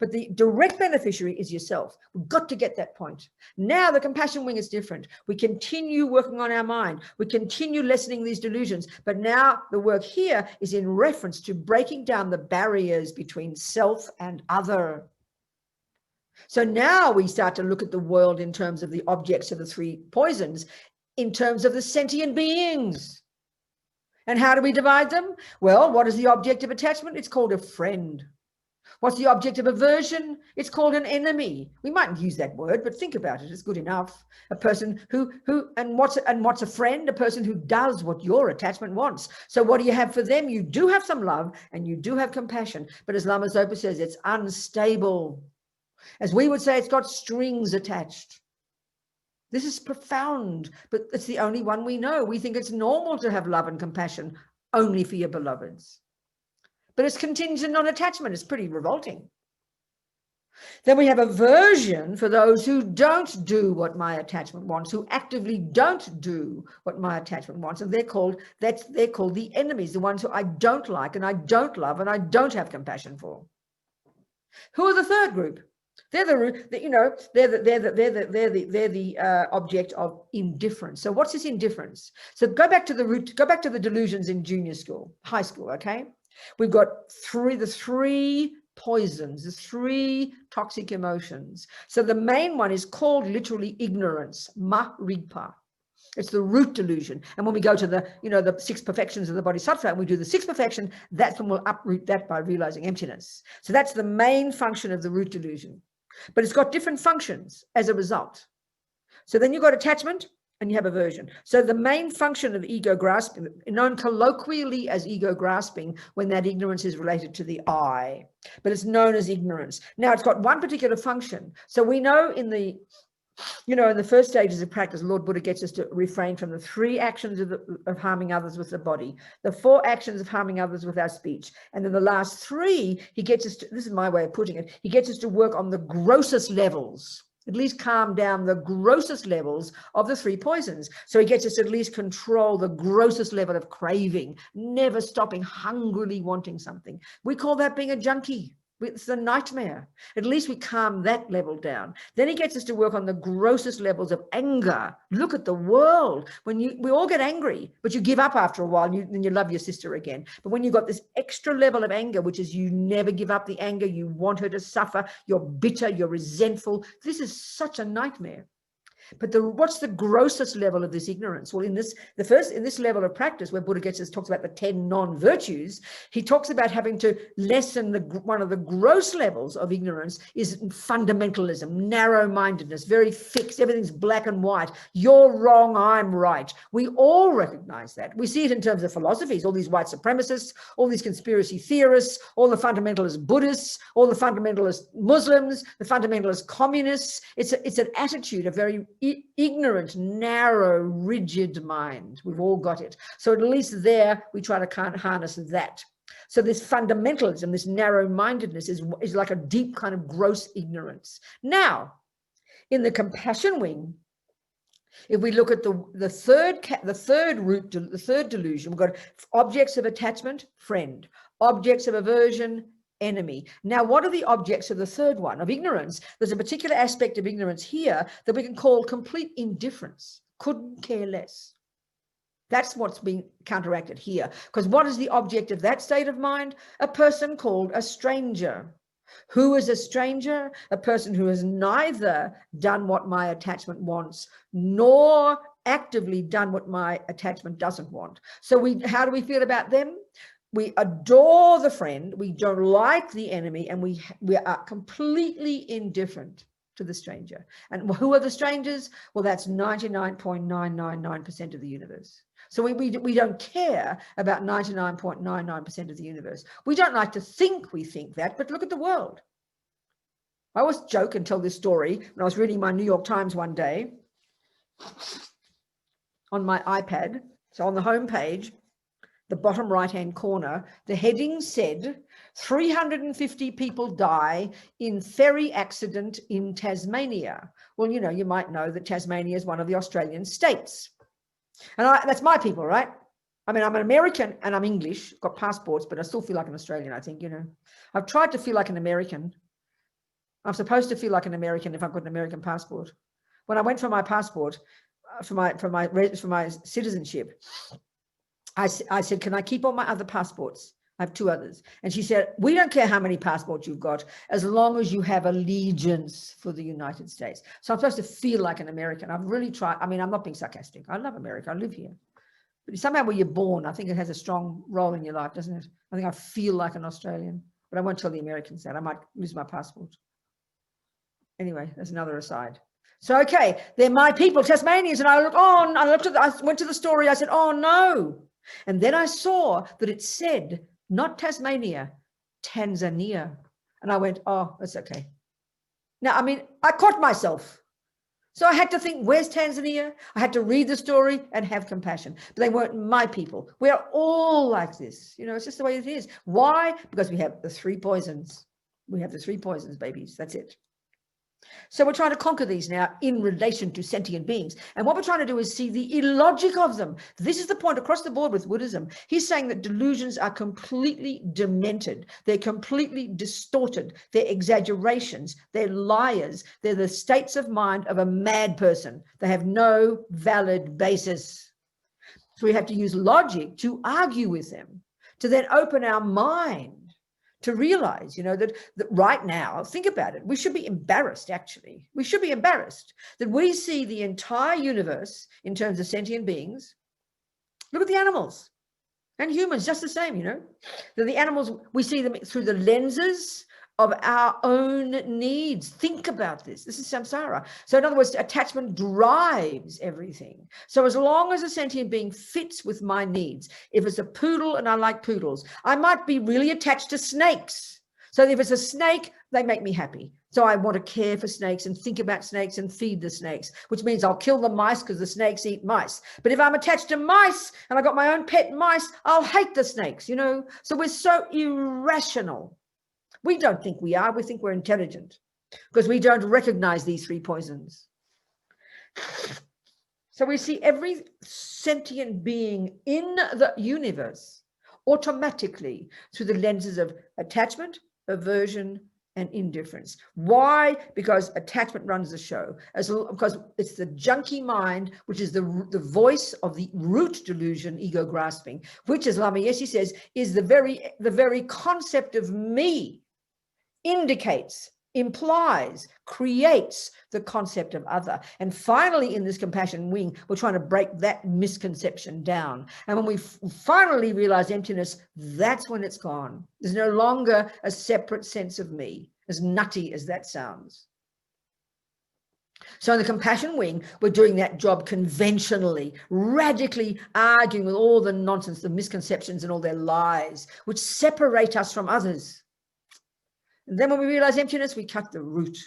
Speaker 1: But the direct beneficiary is yourself. We've got to get that point. Now the compassion wing is different. We continue working on our mind. We continue lessening these delusions. But now the work here is in reference to breaking down the barriers between self and other. So now we start to look at the world in terms of the objects of the three poisons, in terms of the sentient beings. And how do we divide them? Well, what is the object of attachment? It's called a friend. What's the object of aversion? It's called an enemy. We mightn't use that word, but think about it. It's good enough. A person what's a friend? A person who does what your attachment wants. So what do you have for them? You do have some love and you do have compassion. But as Lama Zopa says, it's unstable. As we would say, it's got strings attached. This is profound, but it's the only one we know. We think it's normal to have love and compassion only for your beloveds. But it's contingent on attachment. It's pretty revolting. Then we have aversion for those who don't do what my attachment wants, who actively don't do what my attachment wants. And they're called the enemies, the ones who I don't like and I don't love and I don't have compassion for. Who are the third group? They're the object of indifference. So what's this indifference? So go back to the root, go back to the delusions in junior school, high school, okay? We've got the three poisons, the three toxic emotions. So the main one is called literally ignorance, ma-rigpa. It's the root delusion. And when we go to the 6 perfections of the Bodhisattva and we do the 6th perfection, that's when we'll uproot that by realizing emptiness. So that's the main function of the root delusion. But it's got different functions as a result. So then you've got attachment and you have aversion. So the main function of ego grasping, known colloquially as ego grasping, when that ignorance is related to the I, but it's known as ignorance. Now it's got one particular function. So we know in the first stages of practice, Lord Buddha gets us to refrain from the 3 actions of harming others with the body, the 4 actions of harming others with our speech. And then the last 3, he gets us to, this is my way of putting it, he gets us to work on the grossest levels, at least calm down the grossest levels of the 3 poisons. So he gets us to at least control the grossest level of craving, never stopping, hungrily wanting something. We call that being a junkie. It's a nightmare. At least we calm that level down. Then he gets us to work on the grossest levels of anger. Look at the world. We all get angry, but you give up after a while and you love your sister again. But when you've got this extra level of anger, which is you never give up the anger, you want her to suffer, you're bitter, you're resentful. This is such a nightmare. But what's the grossest level of this ignorance? Well, in this level of practice, where Buddha talks about the 10 non-virtues, he talks about having to lessen one of the gross levels of ignorance is fundamentalism, narrow-mindedness, very fixed. Everything's black and white. You're wrong, I'm right. We all recognize that. We see it in terms of philosophies, all these white supremacists, all these conspiracy theorists, all the fundamentalist Buddhists, all the fundamentalist Muslims, the fundamentalist communists. It's an attitude, a very ignorant, narrow, rigid mind. We've all got it. So at least there we try to harness that. So this fundamentalism, this narrow-mindedness is like a deep kind of gross ignorance. Now, in the compassion wing, if we look at the third delusion, we've got objects of attachment, friend, objects of aversion, enemy. Now, what are the objects of the third one, of ignorance? There's a particular aspect of ignorance here that we can call complete indifference, couldn't care less. That's what's being counteracted here. Because what is the object of that state of mind? A person called a stranger. Who is a stranger? A person who has neither done what my attachment wants, nor actively done what my attachment doesn't want. So how do we feel about them? We adore the friend, we don't like the enemy, and we are completely indifferent to the stranger. And who are the strangers? Well, that's 99.999% of the universe. So we don't care about 99.99% of the universe. We don't like to think we think that, but look at the world. I always joke and tell this story. When I was reading my New York Times one day on my iPad, so on the home page, the bottom right-hand corner, the heading said, 350 people die in ferry accident in Tasmania. Well, you know, you might know that Tasmania is one of the Australian states. And that's my people, right? I mean, I'm an American and I'm English, got passports, but I still feel like an Australian, I think, you know. I've tried to feel like an American. I'm supposed to feel like an American if I've got an American passport. When I went for my passport, for my citizenship, I said, can I keep all my other passports? I have 2 others. And she said, we don't care how many passports you've got, as long as you have allegiance for the United States. So I'm supposed to feel like an American. I've really tried. I mean, I'm not being sarcastic. I love America. I live here. But somehow where you're born, I think it has a strong role in your life, doesn't it? I think I feel like an Australian, but I won't tell the Americans that. I might lose my passport. Anyway, that's another aside. So, okay, they're my people, Tasmanians. And I went to the story. I said, oh, no. And then I saw that it said, not Tasmania, Tanzania. And I went, oh, that's okay. Now, I mean, I caught myself. So I had to think, where's Tanzania? I had to read the story and have compassion. But they weren't my people. We are all like this. You know, it's just the way it is. Why? Because we have the 3 poisons. We have the 3 poisons, babies. That's it. So we're trying to conquer these now in relation to sentient beings. And what we're trying to do is see the illogic of them. This is the point across the board with Buddhism. He's saying that delusions are completely demented. They're completely distorted. They're exaggerations. They're liars. They're the states of mind of a mad person. They have no valid basis. So we have to use logic to argue with them, to then open our mind to realize, you know, that right now, think about it, we should be embarrassed, actually. We should be embarrassed that we see the entire universe in terms of sentient beings. Look at the animals and humans, just the same, you know. The animals, we see them through the lenses of our own needs. Think about this. This is samsara. So in other words, attachment drives everything. So as long as a sentient being fits with my needs, if it's a poodle and I like poodles, I might be really attached to snakes. So if it's a snake, they make me happy. So I want to care for snakes and think about snakes and feed the snakes, which means I'll kill the mice because the snakes eat mice. But if I'm attached to mice and I got my own pet mice, I'll hate the snakes, you know. So we're so irrational. We don't think we are. We think we're intelligent because we don't recognize these 3 poisons. So we see every sentient being in the universe automatically through the lenses of attachment, aversion, and indifference. Why? Because attachment runs the show. Because it's the junky mind, which is the voice of the root delusion, ego grasping, which, as Lama Yeshe says, is the very concept of me. Indicates implies, creates the concept of other. And finally, in this compassion wing, we're trying to break that misconception down. And when we finally realize emptiness, that's when it's gone. There's no longer a separate sense of me, as nutty as that sounds. So in the compassion wing, we're doing that job conventionally, radically arguing with all the nonsense, the misconceptions and all their lies, which separate us from others. And then when we realize emptiness, we cut the root.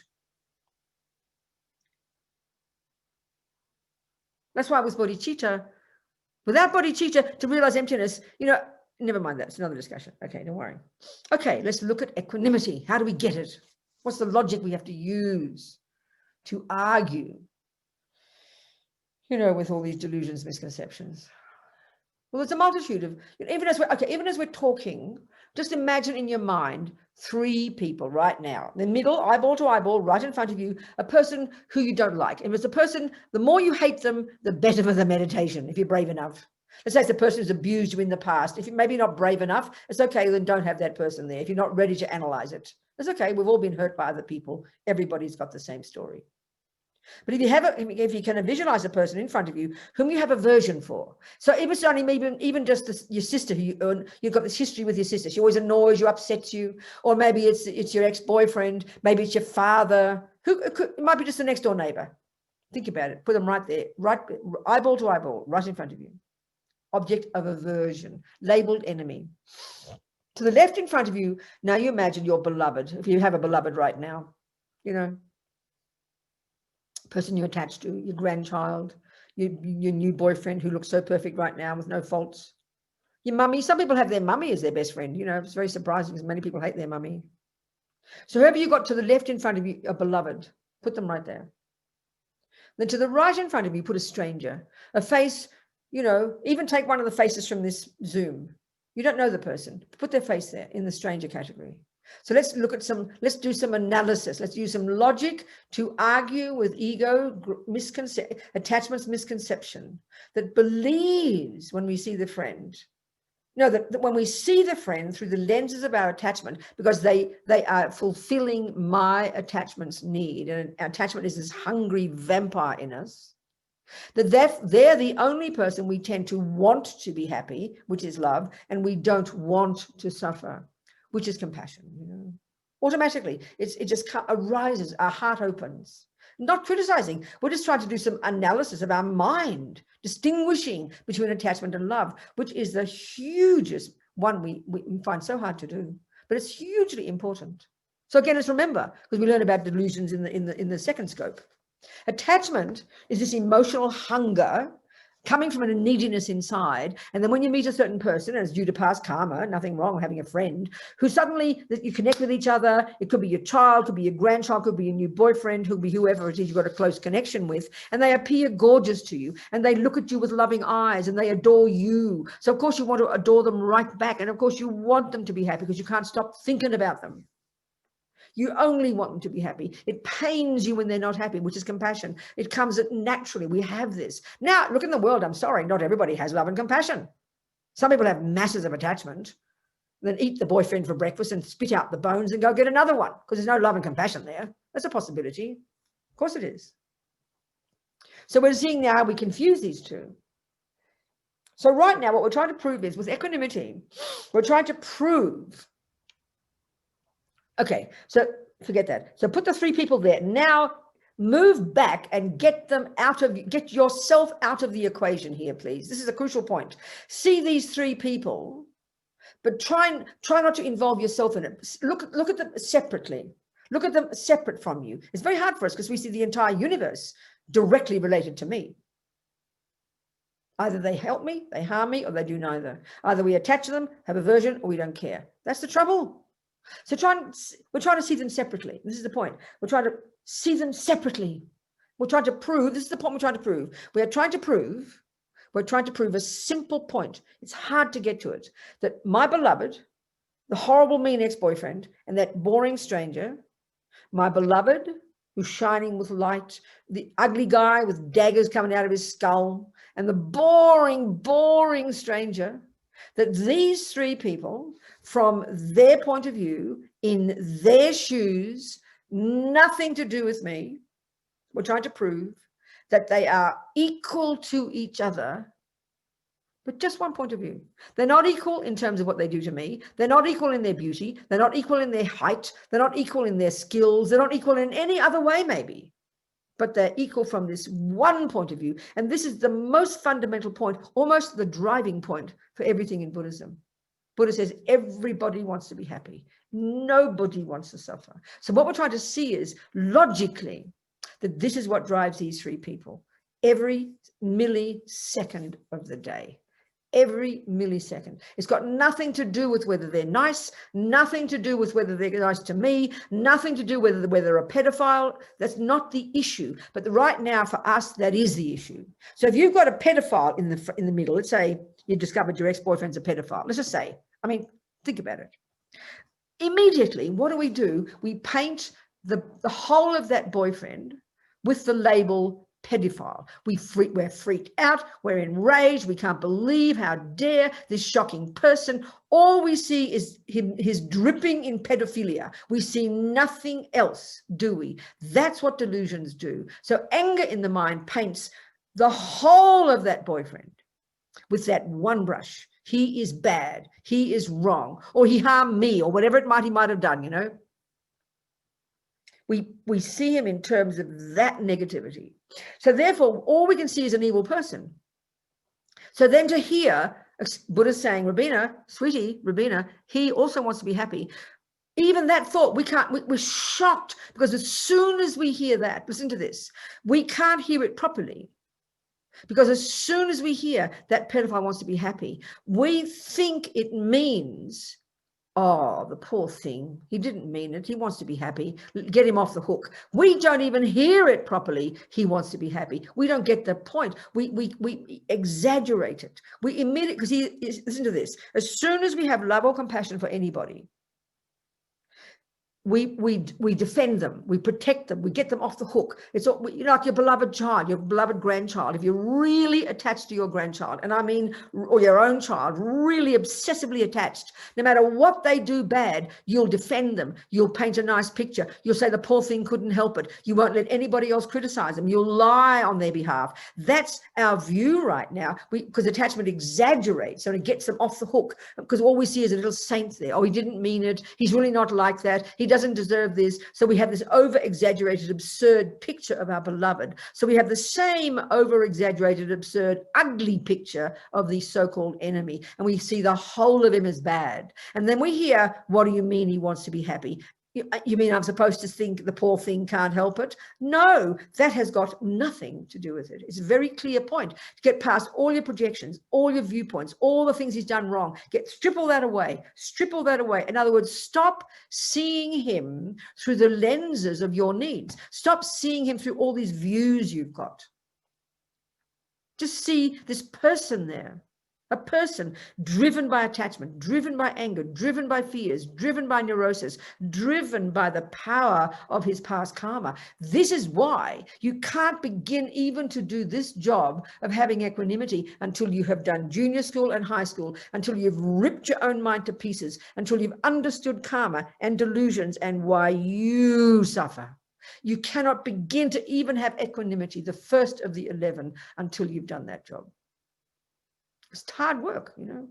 Speaker 1: That's why with bodhicitta, without bodhicitta, to realize emptiness, never mind that. It's another discussion. Okay, don't worry. Okay, let's look at equanimity. How do we get it? What's the logic we have to use to argue, with all these delusions, misconceptions? Well, it's a multitude of, even as we're talking, just imagine in your mind 3 people right now, in the middle, eyeball to eyeball, right in front of you, a person who you don't like. And if it's a person, the more you hate them, the better for the meditation, if you're brave enough. Let's say it's a person who's abused you in the past. If you're maybe not brave enough, it's okay, then don't have that person there. If you're not ready to analyze it, it's okay. We've all been hurt by other people. Everybody's got the same story. But if you can visualize a person in front of you whom you have aversion for, so if it's only maybe even just your sister, who you've got this history with your sister, she always annoys you, upsets you, or maybe it's your ex-boyfriend, maybe it's your father, it might be just the next door neighbor. Think about it. Put them right there, right eyeball to eyeball, right in front of you. Object of aversion, labeled enemy. To the left in front of you, now you imagine your beloved. If you have a beloved right now, person you're attached to, your grandchild, your new boyfriend who looks so perfect right now with no faults, your mummy. Some people have their mummy as their best friend. It's very surprising because many people hate their mummy. So whoever you got to the left in front of you, a beloved, put them right there. Then to the right in front of you, put a stranger, a face, even take one of the faces from this Zoom. You don't know the person, put their face there in the stranger category. So let's do some analysis. Let's use some logic to argue with ego, attachments, misconception, that believes when we see the friend. That when we see the friend through the lenses of our attachment, because they are fulfilling my attachment's need, and attachment is this hungry vampire in us, that they're the only person we tend to want to be happy, which is love, and we don't want to suffer, which is compassion. Automatically, it just arises, our heart opens. Not criticizing, we're just trying to do some analysis of our mind, distinguishing between attachment and love, which is the hugest one we find so hard to do, but it's hugely important. So again, let's remember, because we learned about delusions in the second scope. Attachment is this emotional hunger coming from a neediness inside, and then when you meet a certain person, and it's due to past karma, nothing wrong with having a friend who suddenly that you connect with each other. It could be your child, could be your grandchild, could be your new boyfriend, could be whoever it is you've got a close connection with, and they appear gorgeous to you, and they look at you with loving eyes, and they adore you. So of course you want to adore them right back, and of course you want them to be happy because you can't stop thinking about them. You only want them to be happy. It pains you when they're not happy, which is compassion. It comes naturally. We have this. Now, look in the world. I'm sorry, not everybody has love and compassion. Some people have masses of attachment, then eat the boyfriend for breakfast and spit out the bones and go get another one because there's no love and compassion there. That's a possibility. Of course it is. So we're seeing now we confuse these two. So right now, what we're trying to prove is with equanimity, we're trying to prove. Okay, so forget that. So put the 3 people there. Now move back and get yourself out of the equation here, please. This is a crucial point. See these 3 people, but try not to involve yourself in it. Look at them separately. Look at them separate from you. It's very hard for us because we see the entire universe directly related to me. Either they help me, they harm me, or they do neither. Either we attach to them, have aversion, or we don't care. That's the trouble. So we're trying to see them separately. This is the point. We're trying to see them separately. We're trying to prove, this is the point we're trying to prove. We're trying to prove a simple point. It's hard to get to it. That my beloved, the horrible, mean ex-boyfriend, and that boring stranger, my beloved, who's shining with light, the ugly guy with daggers coming out of his skull, and the boring, boring stranger, that these 3 people, from their point of view, in their shoes, nothing to do with me. We're trying to prove that they are equal to each other, but just one point of view. They're not equal in terms of what they do to me. They're not equal in their beauty. They're not equal in their height. They're not equal in their skills. They're not equal in any other way, maybe. But they're equal from this one point of view. And this is the most fundamental point, almost the driving point for everything in Buddhism. Buddha says everybody wants to be happy. Nobody wants to suffer. So what we're trying to see is logically that this is what drives these three people every millisecond of the day. Every millisecond. It's got nothing to do with whether they're nice, nothing to do with whether they're nice to me, nothing to do with whether they're a pedophile. That's not the issue. But right now for us, that is the issue. So if you've got a pedophile in the middle, let's say you discovered your ex-boyfriend's a pedophile. Let's just say, I mean, think about it. Immediately, what do? We paint the whole of that boyfriend with the label pedophile. We're freaked out. We're enraged. We can't believe, how dare this shocking person. All we see is his dripping in pedophilia. We see nothing else, do we? That's what delusions do. So anger in the mind paints the whole of that boyfriend with that one brush. He is bad. He is wrong. Or he harmed me, or whatever he might have done, you know. We see him in terms of that negativity. So therefore, all we can see is an evil person. So then to hear Buddha saying, Robina, sweetie, Robina, he also wants to be happy. Even that thought, we're shocked, because as soon as we hear that, listen to this, we can't hear it properly. Because as soon as we hear that pedophile wants to be happy, we think it means, oh, the poor thing, he didn't mean it. He wants to be happy. Get him off the hook. We don't even hear it properly. He wants to be happy. We don't get the point. We exaggerate it. We immediately, because listen to this. As soon as we have love or compassion for anybody, we defend them, we protect them, we get them off the hook. It's like your beloved child, your beloved grandchild. If you're really attached to your grandchild, and I mean, or your own child, really obsessively attached, no matter what they do bad, you'll defend them. You'll paint a nice picture. You'll say the poor thing couldn't help it. You won't let anybody else criticize them. You'll lie on their behalf. That's our view right now, because attachment exaggerates, so it gets them off the hook, because all we see is a little saint there. Oh, he didn't mean it. He's really not like that. He doesn't deserve this. So we have this over-exaggerated, absurd picture of our beloved. So we have the same over-exaggerated, absurd, ugly picture of the so-called enemy. And we see the whole of him as bad. And then we hear, what do you mean he wants to be happy? You mean I'm supposed to think the poor thing can't help it? No, that has got nothing to do with it. It's a very clear point. Get past all your projections, all your viewpoints, all the things he's done wrong. Strip all that away. Strip all that away. In other words, stop seeing him through the lenses of your needs. Stop seeing him through all these views you've got. Just see this person there. A person driven by attachment, driven by anger, driven by fears, driven by neurosis, driven by the power of his past karma. This is why you can't begin even to do this job of having equanimity until you have done junior school and high school, until you've ripped your own mind to pieces, until you've understood karma and delusions and why you suffer. You cannot begin to even have equanimity, the first of the 11, until you've done that job. It's hard work, you know.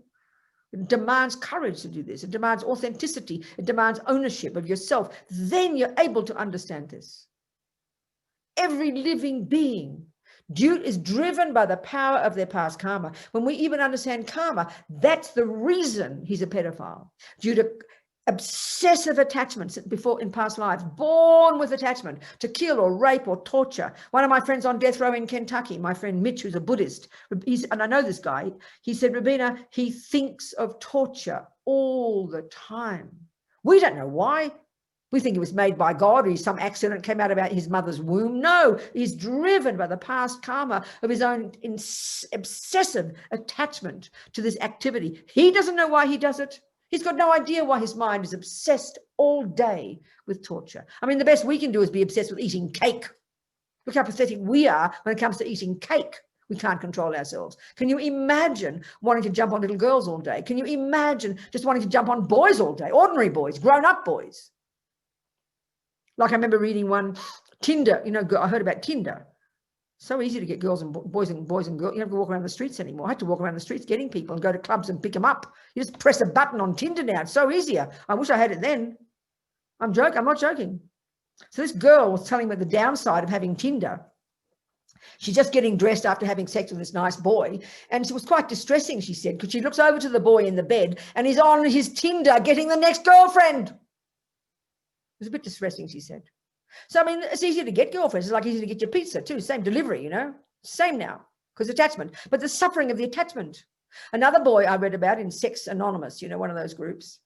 Speaker 1: It demands courage to do this. It demands authenticity. It demands ownership of yourself. Then you're able to understand this. Every living being is driven by the power of their past karma. When we even understand karma, that's the reason he's a pedophile. Due to obsessive attachments before in past lives, born with attachment to kill or rape or torture. One of my friends on death row in Kentucky, my friend Mitch, who's a Buddhist, and I know this guy, he said, Robina, he thinks of torture all the time. We don't know why. We think it was made by God, or some accident came out of his mother's womb. No, he's driven by the past karma of his own obsessive attachment to this activity. He doesn't know why he does it. He's got no idea why his mind is obsessed all day with torture. I mean, the best we can do is be obsessed with eating cake. Look how pathetic we are when it comes to eating cake. We can't control ourselves. Can you imagine wanting to jump on little girls all day? Can you imagine just wanting to jump on boys all day? Ordinary boys, grown-up boys. Like I remember reading one, Tinder, you know, I heard about Tinder. So easy to get girls and boys and girls. You don't have to walk around the streets anymore. I had to walk around the streets getting people and go to clubs and pick them up. You just press a button on Tinder now. It's so easier. I wish I had it then. I'm joking. I'm not joking. So this girl was telling me the downside of having Tinder. She's just getting dressed after having sex with this nice boy. And it was quite distressing, she said, because she looks over to the boy in the bed and he's on his Tinder getting the next girlfriend. It was a bit distressing, she said. So, I mean, it's easier to get girlfriends. It's like easy to get your pizza too. Same delivery, you know, same now, because attachment, but the suffering of the attachment. Another boy I read about in Sex Anonymous, you know, one of those groups,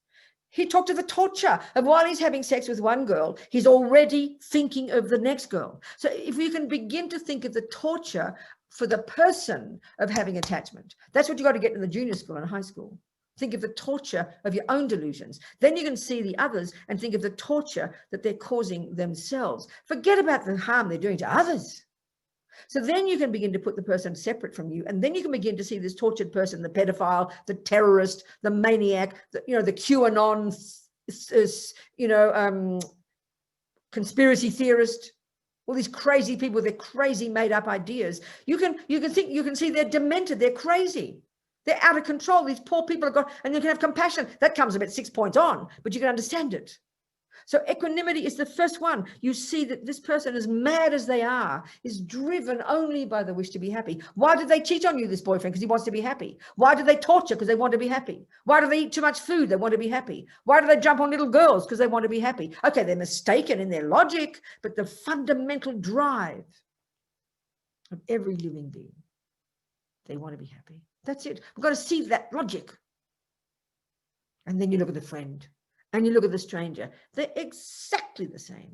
Speaker 1: he talked of the torture of while he's having sex with one girl, he's already thinking of the next girl. So if you can begin to think of the torture for the person of having attachment, that's what you got to get in the junior school and high school. Think of the torture of your own delusions. Then you can see the others and think of the torture that they're causing themselves. Forget about the harm they're doing to others. So then you can begin to put the person separate from you. And then you can begin to see this tortured person, the pedophile, the terrorist, the maniac, the QAnon, conspiracy theorist, all these crazy people with their crazy made up ideas. You can see they're demented, they're crazy. They're out of control. These poor people have got, and you can have compassion. That comes about 6 points on, but you can understand it. So equanimity is the first one. You see that this person, as mad as they are, is driven only by the wish to be happy. Why did they cheat on you, this boyfriend? Because he wants to be happy. Why do they torture? Because they want to be happy. Why do they eat too much food? They want to be happy. Why do they jump on little girls? Because they want to be happy. Okay, they're mistaken in their logic, but the fundamental drive of every living being, they want to be happy. That's it. We've got to see that logic. And then you look at the friend and you look at the stranger. They're exactly the same.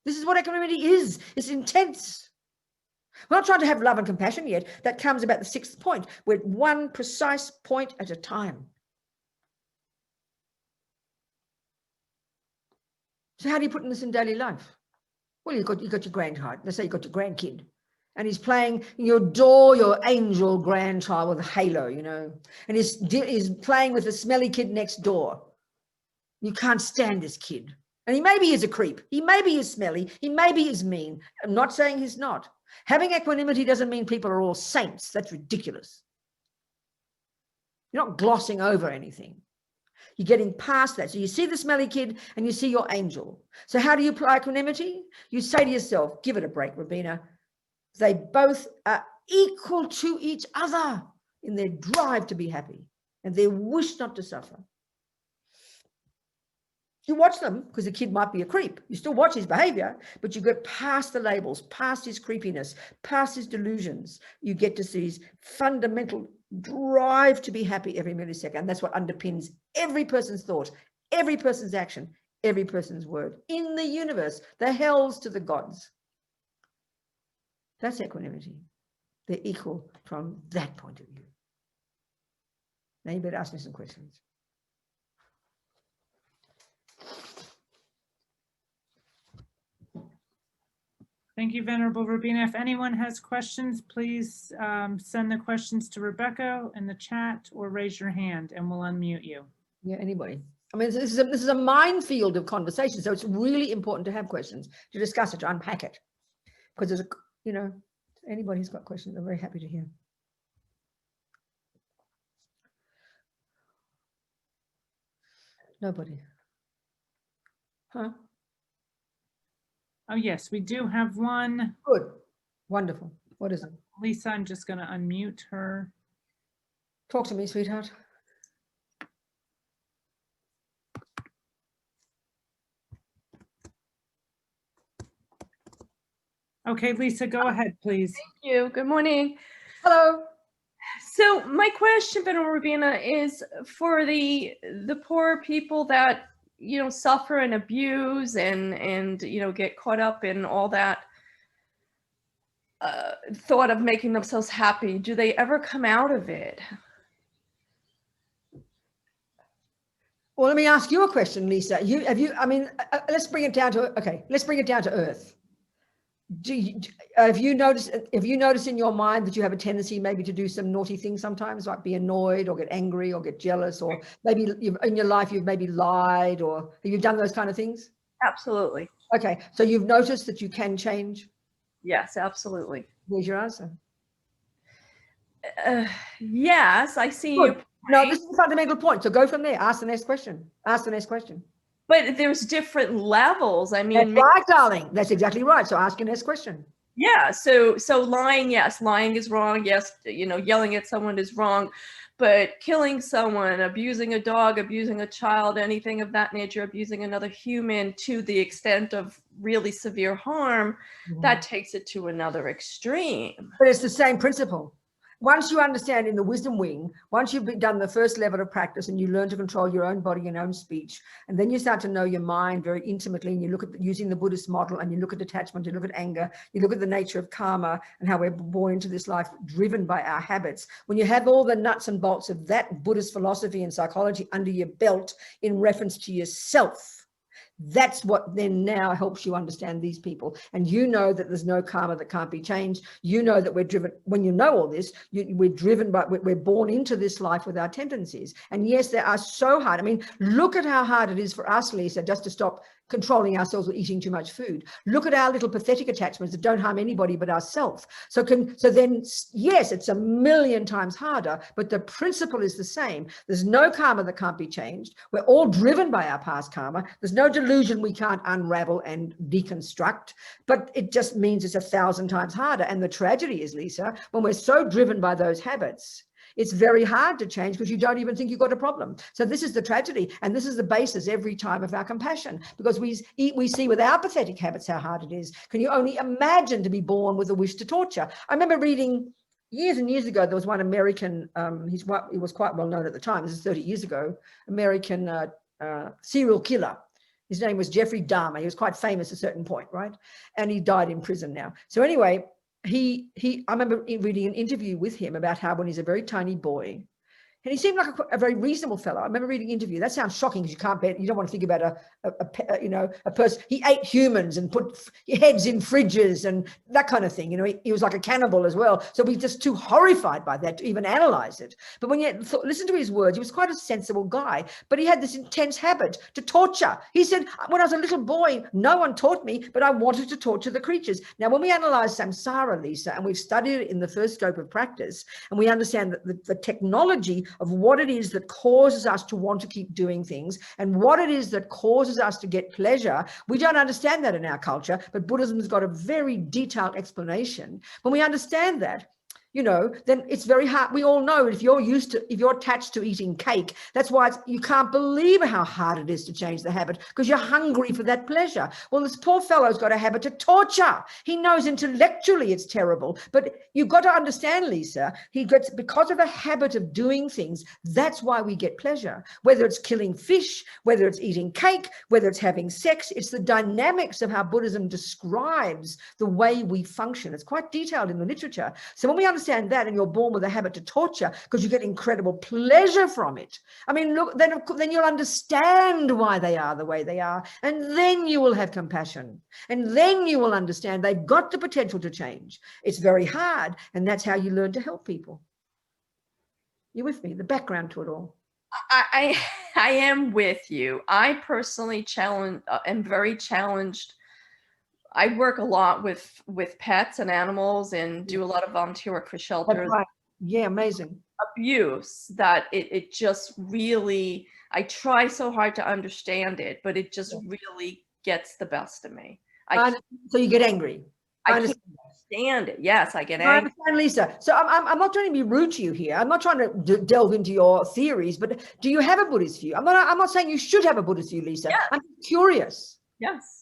Speaker 1: This is what equanimity is. It's intense. We're not trying to have love and compassion yet. That comes about the 6th point. We're one precise point at a time. So how do you put this in daily life? Well, you've got your grandchild. Let's say you've got your grandkid. And he's playing, you adore your angel grandchild with a halo, you know, and he's playing with the smelly kid next door. You can't stand this kid. And he maybe is a creep. He maybe is smelly. He maybe is mean. I'm not saying he's not. Having equanimity doesn't mean people are all saints. That's ridiculous. You're not glossing over anything. You're getting past that. So you see the smelly kid and you see your angel. So how do you apply equanimity? You say to yourself, give it a break, Robina. They both are equal to each other in their drive to be happy and their wish not to suffer. You watch them because the kid might be a creep. You still watch his behavior, but you get past the labels, past his creepiness, past his delusions. You get to see his fundamental drive to be happy every millisecond. That's what underpins every person's thought, every person's action, every person's word in the universe, the hells to the gods. That's equanimity. They're equal from that point of view. Now you better ask me some questions.
Speaker 2: Thank you, Venerable Robina. If anyone has questions, please send the questions to Rebecca in the chat or raise your hand and we'll unmute you.
Speaker 1: Yeah, anybody. I mean, this is a minefield of conversation, so it's really important to have questions, to discuss it, to unpack it. Because there's anybody who's got questions, I'm very happy to hear. Nobody. Huh?
Speaker 2: Oh, yes, we do have one.
Speaker 1: Good. Wonderful. What is it?
Speaker 2: Lisa, I'm just going to unmute her.
Speaker 1: Talk to me, sweetheart.
Speaker 2: Okay, Lisa, go ahead, please.
Speaker 3: Thank you. Good morning.
Speaker 1: Hello.
Speaker 3: So my question, Venerable Robina, is for the poor people that suffer and abuse and get caught up in all that thought of making themselves happy. Do they ever come out of it?
Speaker 1: Well, let me ask you a question, Lisa. Let's bring it down to earth. Have you noticed in your mind that you have a tendency maybe to do some naughty things sometimes, like be annoyed or get angry or get jealous, or maybe in your life you've maybe lied, or have you done those kind of things?
Speaker 3: Absolutely.
Speaker 1: Okay, so you've noticed that you can change.
Speaker 3: Yes, absolutely.
Speaker 1: There's your answer.
Speaker 3: Yes, I see
Speaker 1: Good.
Speaker 3: you.
Speaker 1: No, this is a fundamental point. So go from there. Ask the next question. Ask the next question.
Speaker 3: But there's different levels. I
Speaker 1: That's
Speaker 3: mean,
Speaker 1: right, darling. That's exactly right. So ask your next question.
Speaker 3: yeah. So lying, yes, lying is wrong. Yes, yelling at someone is wrong. But killing someone, abusing a dog, abusing a child, anything of that nature, abusing another human to the extent of really severe harm, that takes it to another extreme.
Speaker 1: But it's the same principle. Once you understand in the wisdom wing, once you've done the first level of practice and you learn to control your own body and own speech, and then you start to know your mind very intimately, and you look at using the Buddhist model, and you look at attachment, you look at anger, you look at the nature of karma and how we're born into this life driven by our habits. When you have all the nuts and bolts of that Buddhist philosophy and psychology under your belt in reference to yourself, that's what then now helps you understand these people. And you know that there's no karma that can't be changed. You know that we're driven, when you know all this, we're driven by, we're born into this life with our tendencies. And yes, they are so hard. I mean, look at how hard it is for us, Lisa, just to stop controlling ourselves with eating too much food. Look at our little pathetic attachments that don't harm anybody but ourselves. So then, yes, it's a million times harder, but the principle is the same. There's no karma that can't be changed. We're all driven by our past karma. There's no delusion we can't unravel and deconstruct, but it just means it's 1,000 times harder. And the tragedy is, Lisa, when we're so driven by those habits, it's very hard to change because you don't even think you've got a problem. So this is the tragedy. And this is the basis every time of our compassion, because we see with our pathetic habits how hard it is. Can you only imagine to be born with a wish to torture? I remember reading years and years ago, there was one American, he was quite well known at the time, this is 30 years ago, American serial killer. His name was Jeffrey Dahmer. He was quite famous at a certain point, right? And he died in prison now. So anyway, I remember reading an interview with him about how when he's a very tiny boy, and he seemed like a very reasonable fellow. I remember reading an interview. That sounds shocking because you don't want to think about a person. He ate humans and put heads in fridges and that kind of thing. He was like a cannibal as well. So we're just too horrified by that to even analyze it. But when you listen to his words, he was quite a sensible guy, but he had this intense habit to torture. He said, when I was a little boy, no one taught me, but I wanted to torture the creatures. Now, when we analyze samsara, Lisa, and we've studied it in the first scope of practice, and we understand that the technology of what it is that causes us to want to keep doing things and what it is that causes us to get pleasure. We don't understand that in our culture, but Buddhism's got a very detailed explanation. When we understand that, then it's very hard. We all know if you're attached to eating cake, that's why you can't believe how hard it is to change the habit, because you're hungry for that pleasure. Well, this poor fellow's got a habit to torture. He knows intellectually it's terrible, but you've got to understand, Lisa, because of a habit of doing things, that's why we get pleasure. Whether it's killing fish, whether it's eating cake, whether it's having sex, it's the dynamics of how Buddhism describes the way we function. It's quite detailed in the literature. So when we understand that, and you're born with a habit to torture because you get incredible pleasure from it, I mean, look, then you'll understand why they are the way they are, and then you will have compassion, and then you will understand they've got the potential to change. It's very hard, and that's how you learn to help people. You with me? The background to it all.
Speaker 3: I am with you. I personally am very challenged. I work a lot with pets and animals and do a lot of volunteer work for shelters.
Speaker 1: Right. Yeah, amazing.
Speaker 3: Abuse that it just really, I try so hard to understand it, but it just really gets the best of me.
Speaker 1: So you get angry.
Speaker 3: I can't understand it. Yes, I get angry.
Speaker 1: I understand, Lisa. So I'm not trying to be rude to you here. I'm not trying to delve into your theories, but do you have a Buddhist view? I'm not saying you should have a Buddhist view, Lisa. Yes. I'm curious.
Speaker 3: Yes.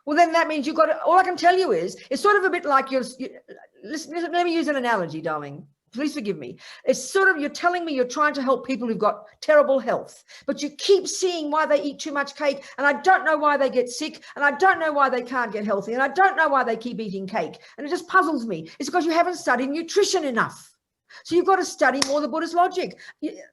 Speaker 1: Well, then that means you've got to, all I can tell you is, it's sort of a bit like listen, let me use an analogy, darling. Please forgive me. It's sort of, you're telling me you're trying to help people who've got terrible health, but you keep seeing why they eat too much cake, and I don't know why they get sick, and I don't know why they can't get healthy, and I don't know why they keep eating cake, and it just puzzles me. It's because you haven't studied nutrition enough. So you've got to study more the Buddhist logic.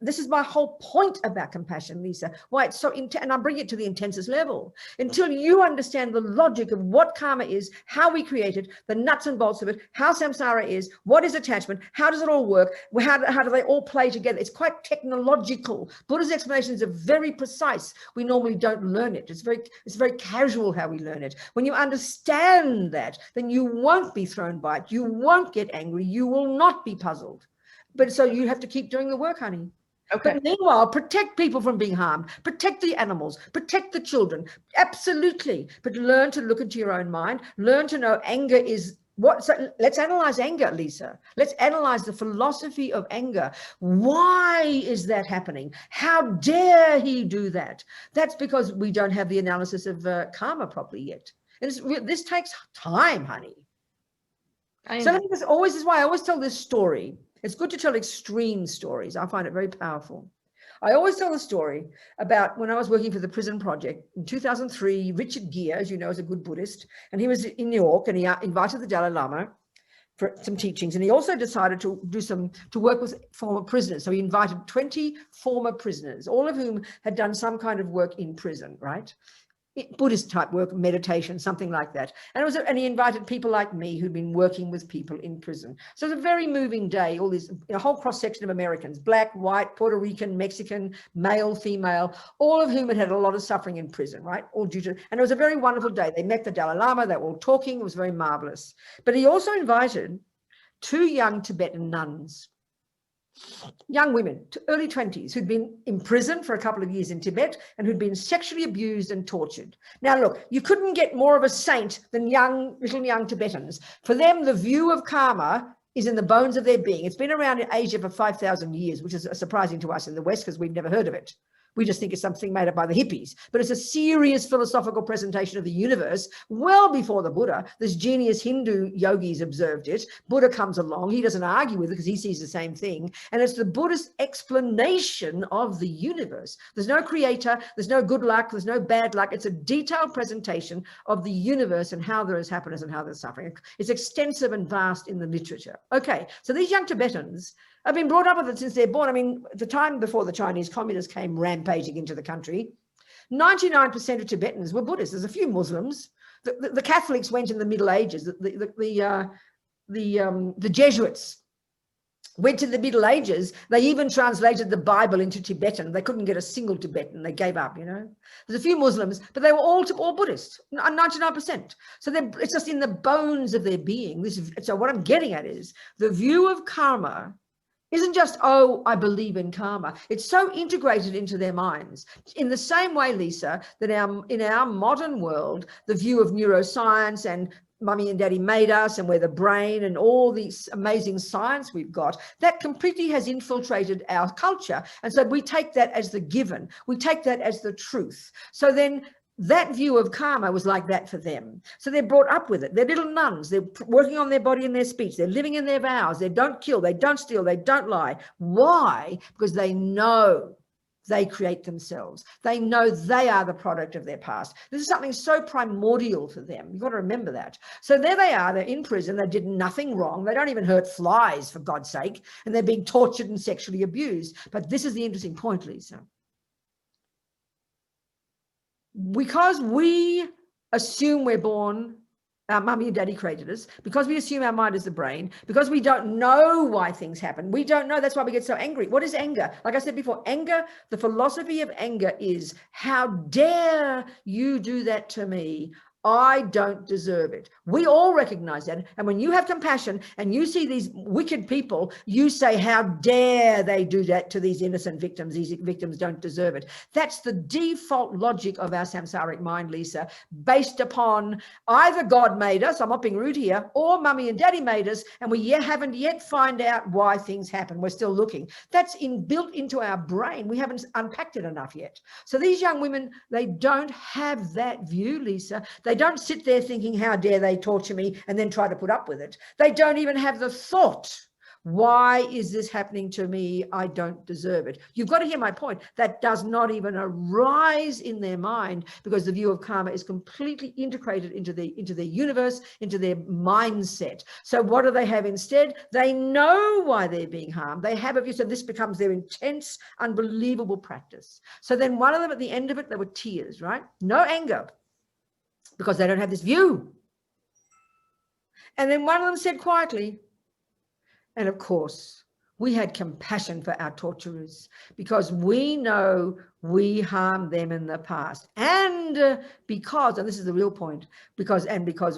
Speaker 1: This is my whole point about compassion, Lisa. Why it's so intense, and I bring it to the intensest level. Until you understand the logic of what karma is, how we create it, the nuts and bolts of it, how samsara is, what is attachment, how does it all work, how do they all play together? It's quite technological. Buddha's explanations are very precise. We normally don't learn it. It's very casual how we learn it. When you understand that, then you won't be thrown by it. You won't get angry. You will not be puzzled. But so you have to keep doing the work, honey.
Speaker 3: Okay.
Speaker 1: But meanwhile, protect people from being harmed, protect the animals, protect the children. Absolutely. But learn to look into your own mind, learn to know anger is what. So let's analyze anger, Lisa. Let's analyze the philosophy of anger. Why is that happening? How dare he do that? That's because we don't have the analysis of karma properly yet. And this takes time, honey. So this always is why I always tell this story. It's good to tell extreme stories. I find it very powerful. I always tell the story about when I was working for the Prison Project in 2003. Richard Gere, as you know, is a good Buddhist, and he was in New York, and he invited the Dalai Lama for some teachings, and he also decided to work with former prisoners. So he invited 20 former prisoners, all of whom had done some kind of work in prison, right? Buddhist type work, meditation, something like that. And he invited people like me who'd been working with people in prison. So it was a very moving day. All these, a whole cross section of Americans, black, white, Puerto Rican, Mexican, male, female, all of whom had had a lot of suffering in prison, right? All due to, and it was a very wonderful day. They met the Dalai Lama. They were all talking. It was very marvelous. But he also invited 2 young Tibetan nuns, young women, early 20s, who'd been in prison for a couple of years in Tibet and who'd been sexually abused and tortured. Now, look, you couldn't get more of a saint than little young Tibetans. For them, the view of karma is in the bones of their being. It's been around in Asia for 5,000 years, which is surprising to us in the West because we've never heard of it. We just think it's something made up by the hippies, but it's a serious philosophical presentation of the universe well before the Buddha. This genius Hindu yogis observed it. Buddha comes along. He doesn't argue with it because he sees the same thing. And it's the Buddhist explanation of the universe. There's no creator. There's no good luck. There's no bad luck. It's a detailed presentation of the universe and how there is happiness and how there's suffering. It's extensive and vast in the literature. Okay, so these young Tibetans have been brought up with it since they're born. I mean, the time before the Chinese communists came rampaging into the country, 99% of Tibetans were Buddhists. There's a few Muslims. The Catholics went in the Middle Ages. The Jesuits went in the Middle Ages. They even translated the Bible into Tibetan. They couldn't get a single Tibetan. They gave up, you know. There's a few Muslims, but they were all Buddhist, 99%. So it's just in the bones of their being. So what I'm getting at is the view of karma isn't just, oh, I believe in karma. It's so integrated into their minds. In the same way, Lisa, that in our modern world, the view of neuroscience and mummy and daddy made us and we're the brain and all these amazing science we've got, that completely has infiltrated our culture. And so we take that as the given. We take that as the truth. So then that view of karma was like that for them. So they're brought up with it. They're little nuns. They're working on their body and their speech. They're living in their vows. They don't kill. They don't steal. They don't lie. Why? Because they know they create themselves. They know they are the product of their past. This is something so primordial for them. You've got to remember that. So there they are. They're in prison. They did nothing wrong. They don't even hurt flies, for God's sake. And they're being tortured and sexually abused. But this is the interesting point, Lisa. Because we assume we're born, our mummy and daddy created us, because we assume our mind is the brain, because we don't know why things happen. We don't know. That's why we get so angry. What is anger? Like I said before, anger, the philosophy of anger is, how dare you do that to me? I don't deserve it. We all recognize that. And when you have compassion and you see these wicked people, you say, how dare they do that to these innocent victims? These victims don't deserve it. That's the default logic of our samsaric mind, Lisa, based upon either God made us, I'm not being rude here, or mummy and daddy made us, and we haven't yet find out why things happen. We're still looking. That's built into our brain. We haven't unpacked it enough yet. So these young women, they don't have that view, Lisa. They don't sit there thinking, how dare they torture me, and then try to put up with it. They don't even have the thought, Why is this happening to me? I don't deserve it. You've got to hear my point. That does not even arise in their mind, because the view of karma is completely integrated into their universe, into their mindset. So what do they have instead? They know why they're being harmed. They have a view. So this becomes their intense, unbelievable practice. So then one of them, at the end of it, there were tears, right? No anger, because they don't have this view. And then one of them said quietly, and of course, we had compassion for our torturers, because we know we harmed them in the past. And because, and this is the real point, because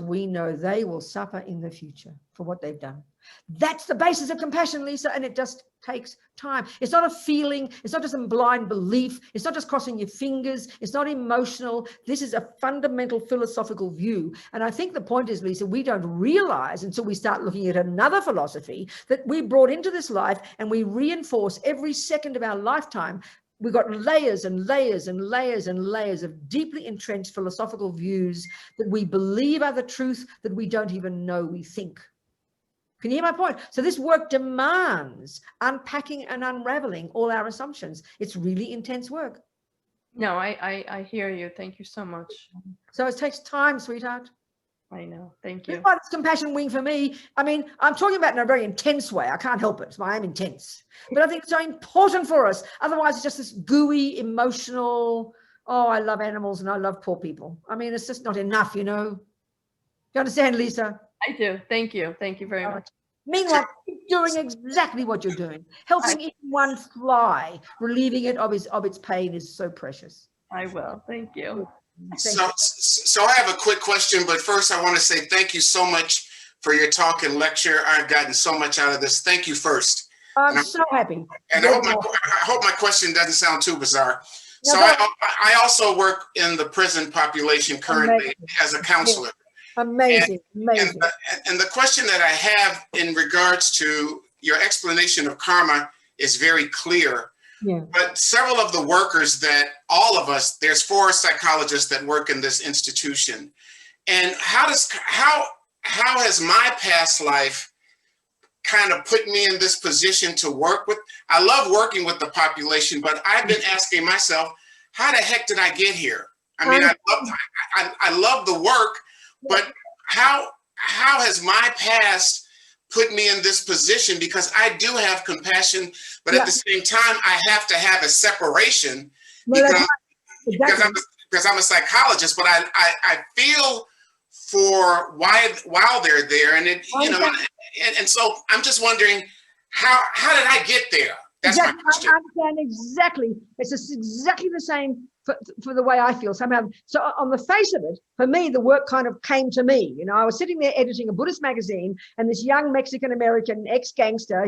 Speaker 1: we know they will suffer in the future for what they've done. That's the basis of compassion, Lisa, and it just takes time. It's not a feeling. It's not just a blind belief. It's not just crossing your fingers. It's not emotional. This is a fundamental philosophical view. And I think the point is, Lisa, we don't realize until we start looking at another philosophy that we brought into this life, and we reinforce every second of our lifetime. We've got layers and layers and layers and layers of deeply entrenched philosophical views that we believe are the truth that we don't even know we think. Can you hear my point? So this work demands unpacking and unraveling all our assumptions. It's really intense work.
Speaker 3: No, I hear you. Thank you so much.
Speaker 1: So it takes time, sweetheart.
Speaker 3: I know. Thank you.
Speaker 1: That's why this compassion wing for me, I mean, I'm talking about it in a very intense way. I can't help it. I am intense. But I think it's so important for us. Otherwise, it's just this gooey, emotional, oh, I love animals and I love poor people. I mean, it's just not enough, you know. You understand, Lisa?
Speaker 3: I do. Thank you. Thank you very much.
Speaker 1: Meanwhile, keep doing exactly what you're doing. Helping even one fly, relieving it of its pain is so precious.
Speaker 3: I will. Thank you.
Speaker 4: So I have a quick question, but first I want to say thank you so much for your talk and lecture. I've gotten so much out of this. Thank you first.
Speaker 1: I'm so happy.
Speaker 4: And I hope my question doesn't sound too bizarre. So I also work in the prison population currently as a counselor.
Speaker 1: Amazing, amazing.
Speaker 4: And the question that I have in regards to your explanation of karma is very clear.
Speaker 1: Yeah.
Speaker 4: But several of the workers that all of us, there's 4 psychologists that work in this institution. And how has my past life kind of put me in this position to work with? I love working with the population, but I've been asking myself, how the heck did I get here? I mean, I love the work, but how has my past put me in this position? Because I do have compassion, but at the same time, I have to have a separation because I'm a psychologist. But I feel for while they're there, and it, you know, and so I'm just wondering how did I get there? That's my question.
Speaker 1: I understand exactly. It's just exactly the same for the way I feel somehow. So on the face of it, for me, the work kind of came to me. You know, I was sitting there editing a Buddhist magazine, and this young Mexican-American ex-gangster,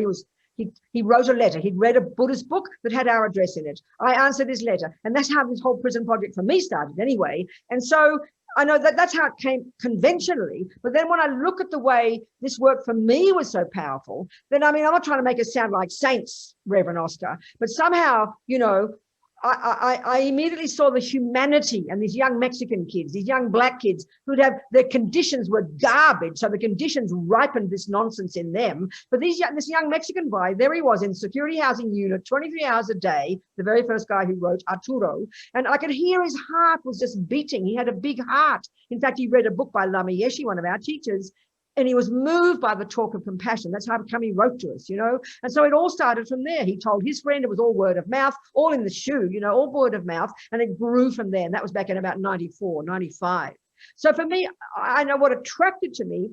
Speaker 1: he wrote a letter. He'd read a Buddhist book that had our address in it. I answered his letter. And that's how this whole prison project for me started anyway. And so I know that's how it came conventionally. But then when I look at the way this work for me was so powerful, then, I mean, I'm not trying to make it sound like saints, Reverend Oscar, but somehow, you know, I immediately saw the humanity and these young Mexican kids, these young black kids who'd have, their conditions were garbage. So the conditions ripened this nonsense in them. But this young Mexican boy, there he was in security housing unit, 23 hours a day, the very first guy who wrote, Arturo. And I could hear his heart was just beating. He had a big heart. In fact, he read a book by Lama Yeshe, one of our teachers, and he was moved by the talk of compassion. That's how come he wrote to us, you know. And so it all started from there. He told his friend, it was all word of mouth, all in the shoe, you know, all word of mouth. And it grew from there. And that was back in about 94, 95. So for me, I know what attracted to me,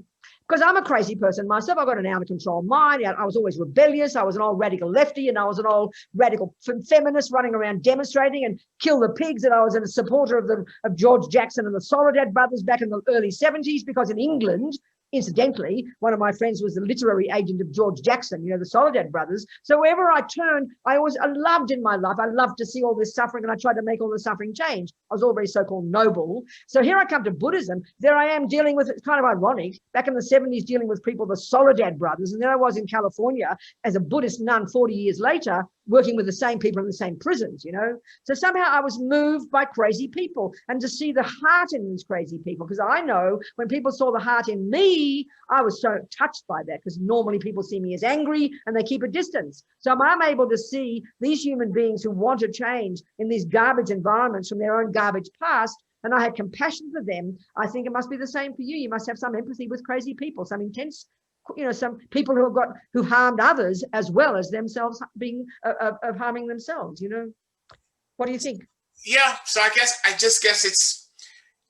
Speaker 1: because I'm a crazy person myself. I've got an out of control mind. I was always rebellious. I was an old radical lefty, and I was an old radical feminist running around demonstrating and kill the pigs. And I was a supporter of George Jackson and the Soledad brothers back in the early 70s, because in England, incidentally, one of my friends was the literary agent of George Jackson, you know, the Soledad brothers. So wherever I turned, I loved in my life. I loved to see all this suffering, and I tried to make all the suffering change. I was all very so-called noble. So here I come to Buddhism. There I am dealing with, it's kind of ironic, back in the 70s dealing with people, the Soledad brothers. And then I was in California as a Buddhist nun 40 years later, working with the same people in the same prisons, So somehow I was moved by crazy people and to see the heart in these crazy people, because I know when people saw the heart in me, I was so touched by that, because normally people see me as angry and they keep a distance. So I'm able to see these human beings who want to change in these garbage environments from their own garbage past, and I had compassion for them. I think it must be the same for you. You must have some empathy with crazy people, some intense, some people who harmed others as well as themselves being of harming themselves. What do you think?
Speaker 4: Yeah, so I just guess it's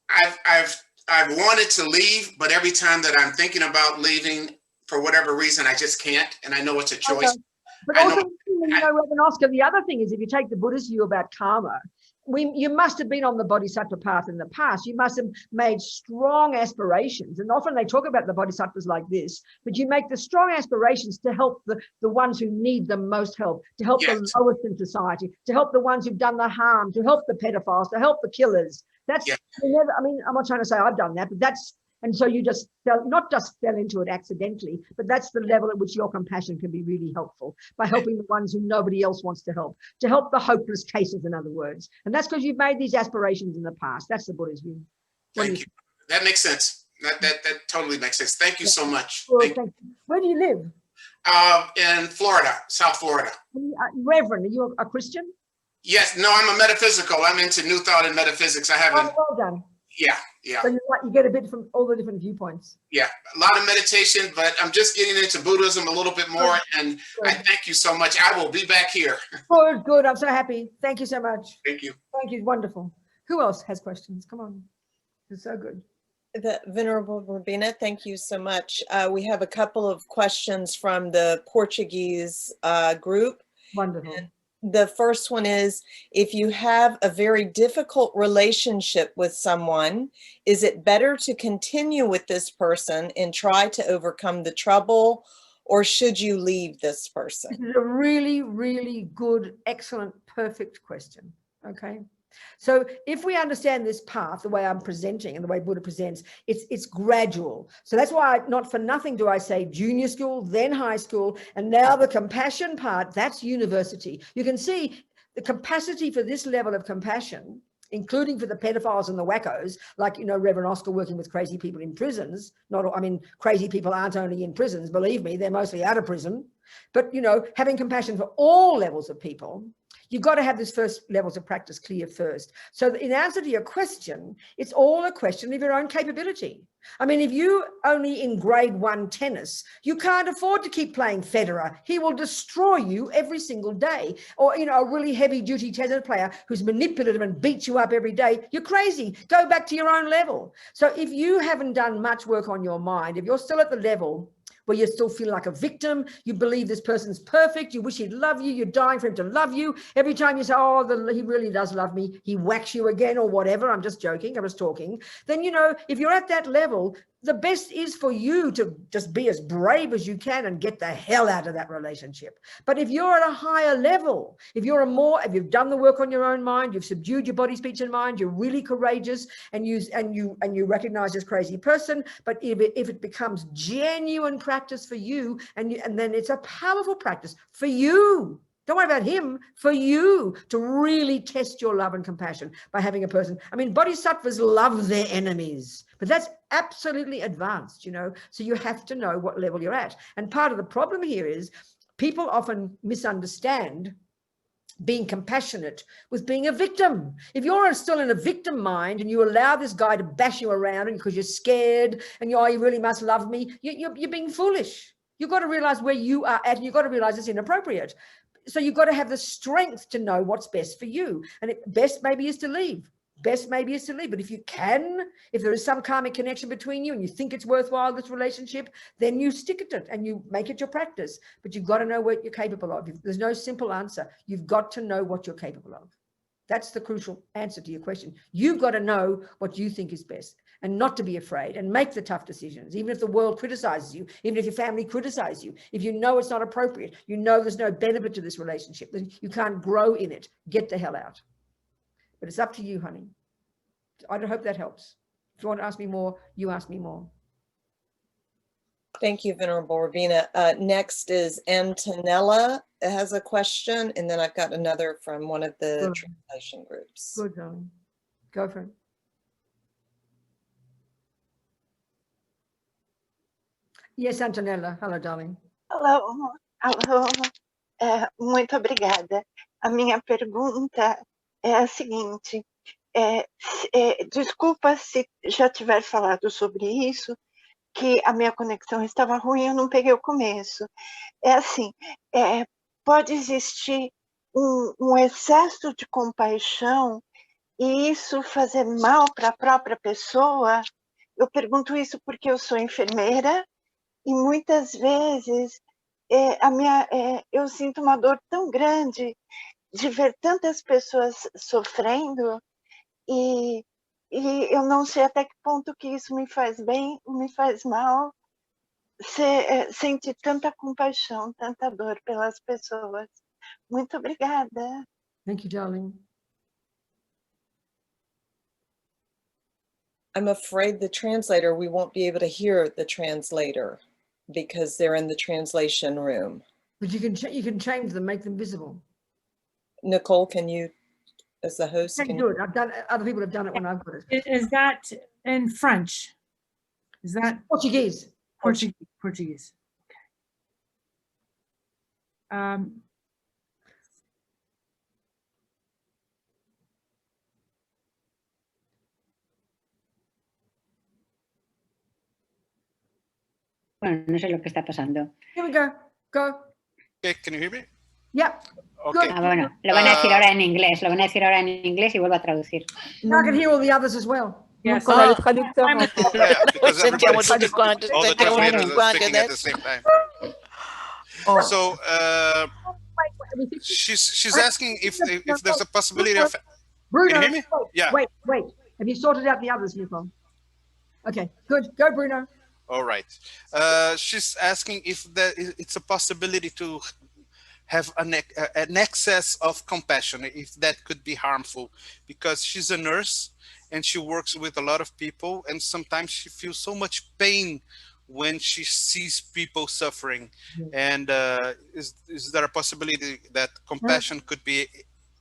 Speaker 4: I've wanted to leave, but every time that I'm thinking about leaving, for whatever reason, I just can't, and I know it's a choice.
Speaker 1: Okay. But also, Reverend Oscar, the other thing is, if you take the Buddhist view about karma, you must have been on the Bodhisattva path in the past. You must have made strong aspirations. And often they talk about the Bodhisattvas like this, but you make the strong aspirations to help the ones who need the most help, to help the lowest in society, to help the ones who've done the harm, to help the pedophiles, to help the killers. That's, I'm not trying to say I've done that, but that's, and so you just not just fell into it accidentally, but that's the level at which your compassion can be really helpful, by helping the ones who nobody else wants to help the hopeless cases, in other words. And that's because you've made these aspirations in the past. That's the Buddhist view.
Speaker 4: Thank you. That makes sense. That totally makes sense. Thank you so much.
Speaker 1: Well, thank you. Where do you live?
Speaker 4: In Florida, South Florida.
Speaker 1: Reverend, are you a Christian?
Speaker 4: Yes. No, I'm a metaphysical. I'm into New Thought and metaphysics. I haven't.
Speaker 1: Oh, well done.
Speaker 4: Yeah.
Speaker 1: So you get a bit from all the different viewpoints. Yeah,
Speaker 4: a lot of meditation, but I'm just getting into Buddhism a little bit more, and I thank you so much. I will be back here.
Speaker 1: Good. I'm so happy. Thank you so much.
Speaker 4: Thank you.
Speaker 1: Thank you. Wonderful. Who else has questions? Come on. It's so good.
Speaker 5: The Venerable Robina, thank you so much. We have a couple of questions from the Portuguese group.
Speaker 1: Wonderful.
Speaker 5: And the first one is, if you have a very difficult relationship with someone, is it better to continue with this person and try to overcome the trouble, or should you leave this person?
Speaker 1: This is a really, really good, excellent, perfect question. Okay. So if we understand this path, the way I'm presenting and the way Buddha presents, it's gradual. So that's why, not for nothing do I say junior school, then high school, and now the compassion part, that's university. You can see the capacity for this level of compassion, including for the pedophiles and the wackos, like, Reverend Oscar working with crazy people in prisons. Crazy people aren't only in prisons, believe me, they're mostly out of prison. But, having compassion for all levels of people, you've got to have this first levels of practice clear first. So in answer to your question, it's all a question of your own capability. If you only in grade 1 tennis, you can't afford to keep playing Federer. He will destroy you every single day. Or, a really heavy duty tennis player who's manipulative and beats you up every day. You're crazy. Go back to your own level. So if you haven't done much work on your mind, if you're still at the level where you still feel like a victim, you believe this person's perfect, you wish he'd love you, you're dying for him to love you. Every time you say, he really does love me, he whacks you again or whatever, I'm just joking, I was talking. Then, if you're at that level, the best is for you to just be as brave as you can and get the hell out of that relationship. But if you're at a higher level, if you've done the work on your own mind, you've subdued your body, speech, and mind, you're really courageous, and you recognize this crazy person. But if it becomes genuine practice for you, and then it's a powerful practice for you. Don't worry about him, for you to really test your love and compassion by having a person. Bodhisattvas love their enemies, but that's absolutely advanced, so you have to know what level you're at. And part of the problem here is people often misunderstand being compassionate with being a victim. If you're still in a victim mind and you allow this guy to bash you around because you're scared and you really must love me, you're being foolish. You've got to realize where you are at, and you've got to realize it's inappropriate. So you've got to have the strength to know what's best for you. And best maybe is to leave. But if you can, if there is some karmic connection between you and you think it's worthwhile, this relationship, then you stick at it and you make it your practice. But you've got to know what you're capable of. There's no simple answer. You've got to know what you're capable of. That's the crucial answer to your question. You've got to know what you think is best, and not to be afraid, and make the tough decisions, even if the world criticizes you, even if your family criticizes you. If you know it's not appropriate, there's no benefit to this relationship, then you can't grow in it. Get the hell out. But it's up to you, honey. I hope that helps. If you want to ask me more, you ask me more.
Speaker 5: Thank you, Venerable Robina. Next is Antonella has a question, and then I've got another from one of the
Speaker 1: Good.
Speaker 5: translation groups.
Speaker 1: Good, darling. Go for it. Yes, Antonella. Hello, darling.
Speaker 6: Alô, alô, muito obrigada. A minha pergunta é a seguinte: desculpa se já tiver falado sobre isso, que a minha conexão estava ruim, eu não peguei o começo. É assim, pode existir um excesso de compaixão e isso fazer mal para a própria pessoa? Eu pergunto isso porque eu sou enfermeira e muitas vezes eu sinto uma dor tão grande de ver tantas pessoas sofrendo e eu não sei até que ponto que isso me faz bem ou me faz mal, sentir tanta compaixão, tanta dor pelas pessoas. Muito obrigada.
Speaker 1: Thank you, darling.
Speaker 5: I'm afraid the translator, we won't be able to hear the translator because they're in the translation room.
Speaker 1: But you can change them, make them visible.
Speaker 5: Nicole, can you, as the host,
Speaker 1: I can do it. I've done it. Other people have done it when I've got it.
Speaker 2: Is that in French? Is that
Speaker 1: Portuguese.
Speaker 2: Portuguese? Okay.
Speaker 7: Bueno, no sé lo que está pasando.
Speaker 1: Here we go. Go.
Speaker 4: Okay, can you hear me?
Speaker 1: Yep.
Speaker 4: Okay.
Speaker 7: Ah, bueno, lo van a decir ahora en inglés, lo van a decir ahora en inglés y vuelvo a traducir.
Speaker 1: Now I can hear all the others as well.
Speaker 2: Yes.
Speaker 8: Con el traductor.
Speaker 2: I'm-
Speaker 4: Yeah, because
Speaker 8: Sentiamo
Speaker 4: everybody-
Speaker 8: tutti quanti,
Speaker 4: all the
Speaker 8: sentiamo
Speaker 4: translators
Speaker 8: tutti
Speaker 4: are
Speaker 8: quanti
Speaker 4: speaking at the
Speaker 8: adesso.
Speaker 4: same time.
Speaker 8: Oh.
Speaker 4: So she's asking if there's a possibility of.
Speaker 1: Bruno,
Speaker 4: Can you hear me? Yeah.
Speaker 1: Wait. Have you sorted out the others, Nicole? Okay, good. Go, Bruno.
Speaker 4: All right. She's asking if it's a possibility to have an excess of compassion, if that could be harmful, because she's a nurse and she works with a lot of people, and sometimes she feels so much pain when she sees people suffering. And is there a possibility that compassion could be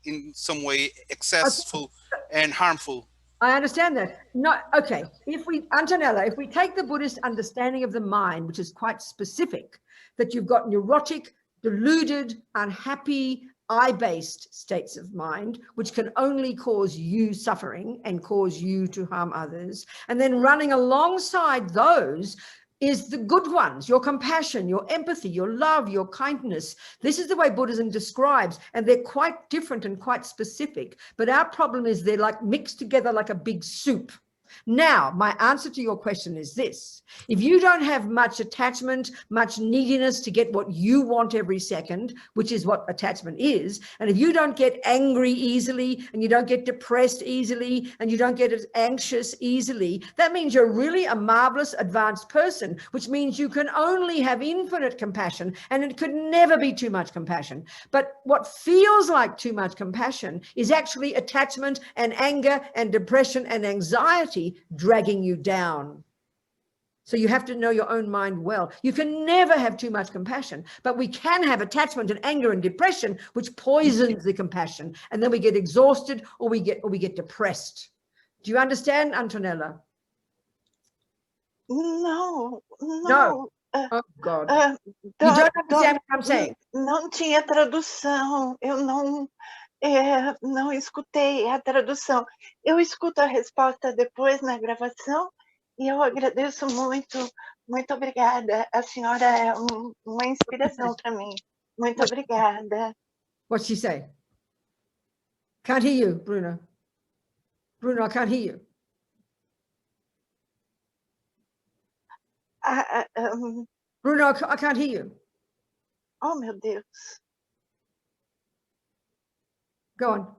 Speaker 4: in some way excessive and harmful?
Speaker 1: I understand that. No, okay. Antonella, if we take the Buddhist understanding of the mind, which is quite specific, that you've got neurotic, deluded, unhappy, I-based states of mind, which can only cause you suffering and cause you to harm others. And then running alongside those is the good ones, your compassion, your empathy, your love, your kindness. This is the way Buddhism describes, and they're quite different and quite specific. But our problem is they're like mixed together like a big soup. Now, my answer to your question is this. If you don't have much attachment, much neediness to get what you want every second, which is what attachment is, and if you don't get angry easily, and you don't get depressed easily, and you don't get anxious easily, that means you're really a marvelous advanced person, which means you can only have infinite compassion, and it could never be too much compassion. But what feels like too much compassion is actually attachment and anger and depression and anxiety dragging you down. So you have to know your own mind well. You can never have too much compassion, but we can have attachment and anger and depression, which poisons the compassion. And then we get exhausted or we get depressed. Do you understand, Antonella?
Speaker 6: No.
Speaker 1: Oh, God. You don't understand what I'm saying?
Speaker 6: Não tinha tradução. Eu não escutei a tradução. Eu escuto a resposta depois na gravação e eu agradeço muito. Muito obrigada. A senhora é uma inspiração para mim. Muito obrigada.
Speaker 1: What's she say? Can't hear you, Bruno. Bruno, I can't hear you. Bruno, I can't hear you.
Speaker 6: Oh, meu Deus.
Speaker 1: Go on.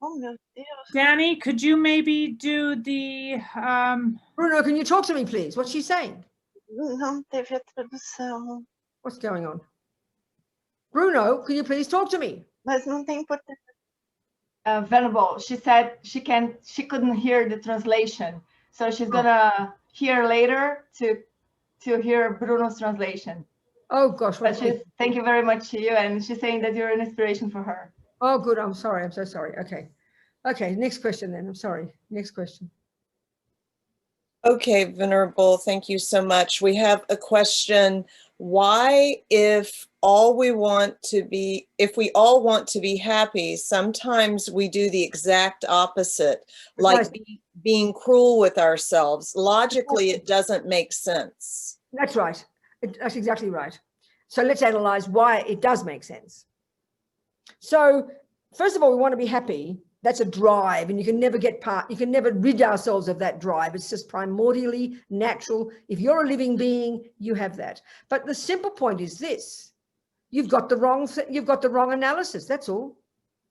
Speaker 6: Oh, meu Deus.
Speaker 2: Danny, could you maybe do the
Speaker 1: Bruno, can you talk to me, please? What's she saying?
Speaker 6: Não teve a tradução.
Speaker 1: What's going on? Bruno, can you please talk to me?
Speaker 6: Mas não tem importância.
Speaker 9: Venerable, she said she couldn't hear the translation, so she's gonna hear later to hear Bruno's translation.
Speaker 1: Oh gosh.
Speaker 9: But she's thank you very much to you, and she's saying that you're an inspiration for her.
Speaker 1: Oh, good. I'm sorry. I'm so sorry. Okay. Okay. Next question then. I'm sorry. Next question.
Speaker 5: Okay, Venerable, thank you so much. We have a question. Why, if we all want to be happy, sometimes we do the exact opposite, like being cruel with ourselves. Logically, it doesn't make sense.
Speaker 1: That's right. That's exactly right. So let's analyze why it does make sense. So first of all, we want to be happy. That's a drive, and you can never rid ourselves of that drive. It's just primordially natural. If you're a living being, you have that. But the simple point is this: you've got the wrong analysis. That's all.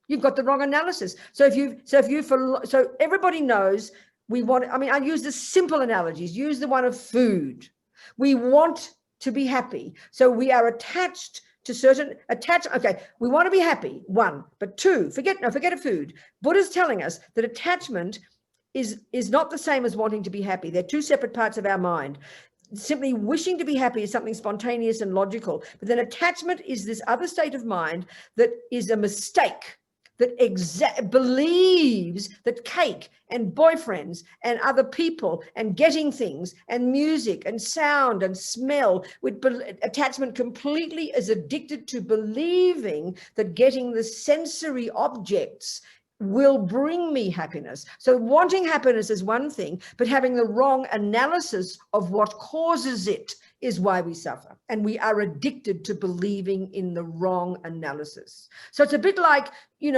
Speaker 1: You've got the wrong analysis. So everybody knows we want. I mean, I use the simple analogies. Use the one of food. We want to be happy, so we are attached to certain okay, we want to be happy, one, but two, forget a food. Buddha's telling us that attachment is not the same as wanting to be happy. They're two separate parts of our mind. Simply wishing to be happy is something spontaneous and logical, but then attachment is this other state of mind that is a mistake, that believes that cake and boyfriends and other people and getting things and music and sound and smell, attachment completely is addicted to believing that getting the sensory objects will bring me happiness. So wanting happiness is one thing, but having the wrong analysis of what causes it is why we suffer. And we are addicted to believing in the wrong analysis. So it's a bit like, you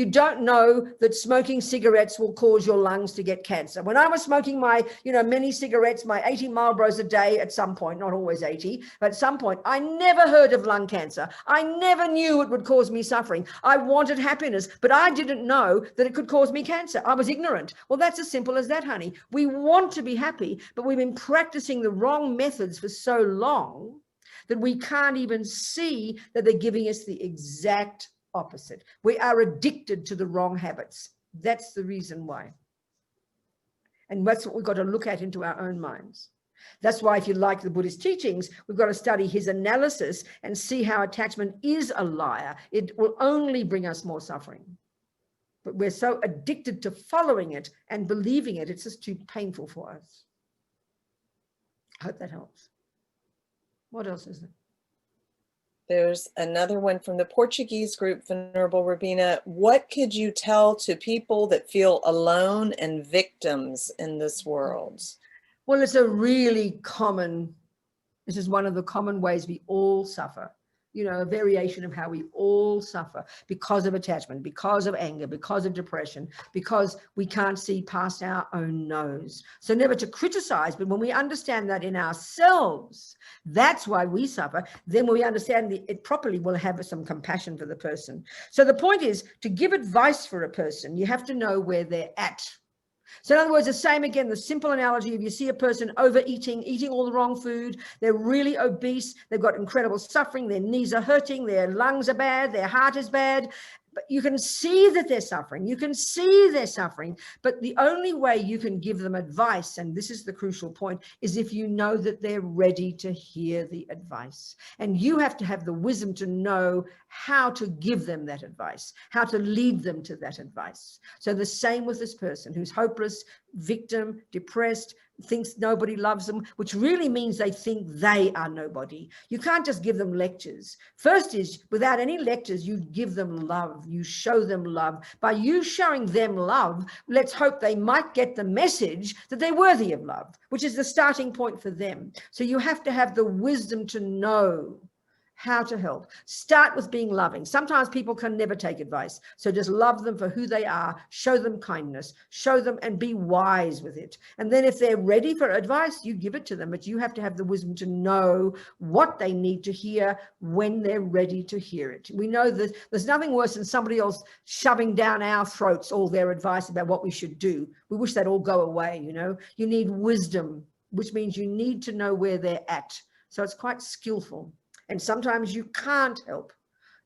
Speaker 1: don't know that smoking cigarettes will cause your lungs to get cancer. When I was smoking my, many cigarettes, my 80 Marlboros a day at some point, not always 80, but at some point, I never heard of lung cancer. I never knew it would cause me suffering. I wanted happiness, but I didn't know that it could cause me cancer. I was ignorant. Well, that's as simple as that, honey. We want to be happy, but we've been practicing the wrong methods for so long that we can't even see that they're giving us the exact opposite. We are addicted to the wrong habits. That's the reason why. And that's what we've got to look at into our own minds. That's why, if you like the Buddhist teachings, we've got to study his analysis and see how attachment is a liar. It will only bring us more suffering. But we're so addicted to following it and believing it, it's just too painful for us. I hope that helps. What else is there?
Speaker 5: There's another one from the Portuguese group, Venerable Robina. What could you tell to people that feel alone and victims in this world?
Speaker 1: Well, it's a really common, this is one of the common ways we all suffer. A variation of how we all suffer because of attachment, because of anger, because of depression, because we can't see past our own nose. So never to criticize, but when we understand that in ourselves, that's why we suffer. Then when we understand it properly, we'll have some compassion for the person. So the point is, to give advice for a person, you have to know where they're at. So in other words, the same again, the simple analogy, if you see a person overeating, eating all the wrong food, they're really obese, they've got incredible suffering, their knees are hurting, their lungs are bad, their heart is bad, but you can see that they're suffering. You can see they're suffering, but the only way you can give them advice, and this is the crucial point, is if you know that they're ready to hear the advice. And you have to have the wisdom to know how to give them that advice, how to lead them to that advice. So the same with this person who's hopeless, victim, depressed, thinks nobody loves them, which really means they think they are nobody. You can't just give them lectures. First is, without any lectures, you give them love. You show them love. By you showing them love, let's hope they might get the message that they're worthy of love, which is the starting point for them. So you have to have the wisdom to know how to help. Start with being loving. Sometimes people can never take advice. So just love them for who they are, show them kindness, show them, and be wise with it. And then if they're ready for advice, you give it to them, but you have to have the wisdom to know what they need to hear when they're ready to hear it. We know that there's nothing worse than somebody else shoving down our throats all their advice about what we should do. We wish that all go away, You need wisdom, which means you need to know where they're at. So it's quite skillful. And sometimes you can't help.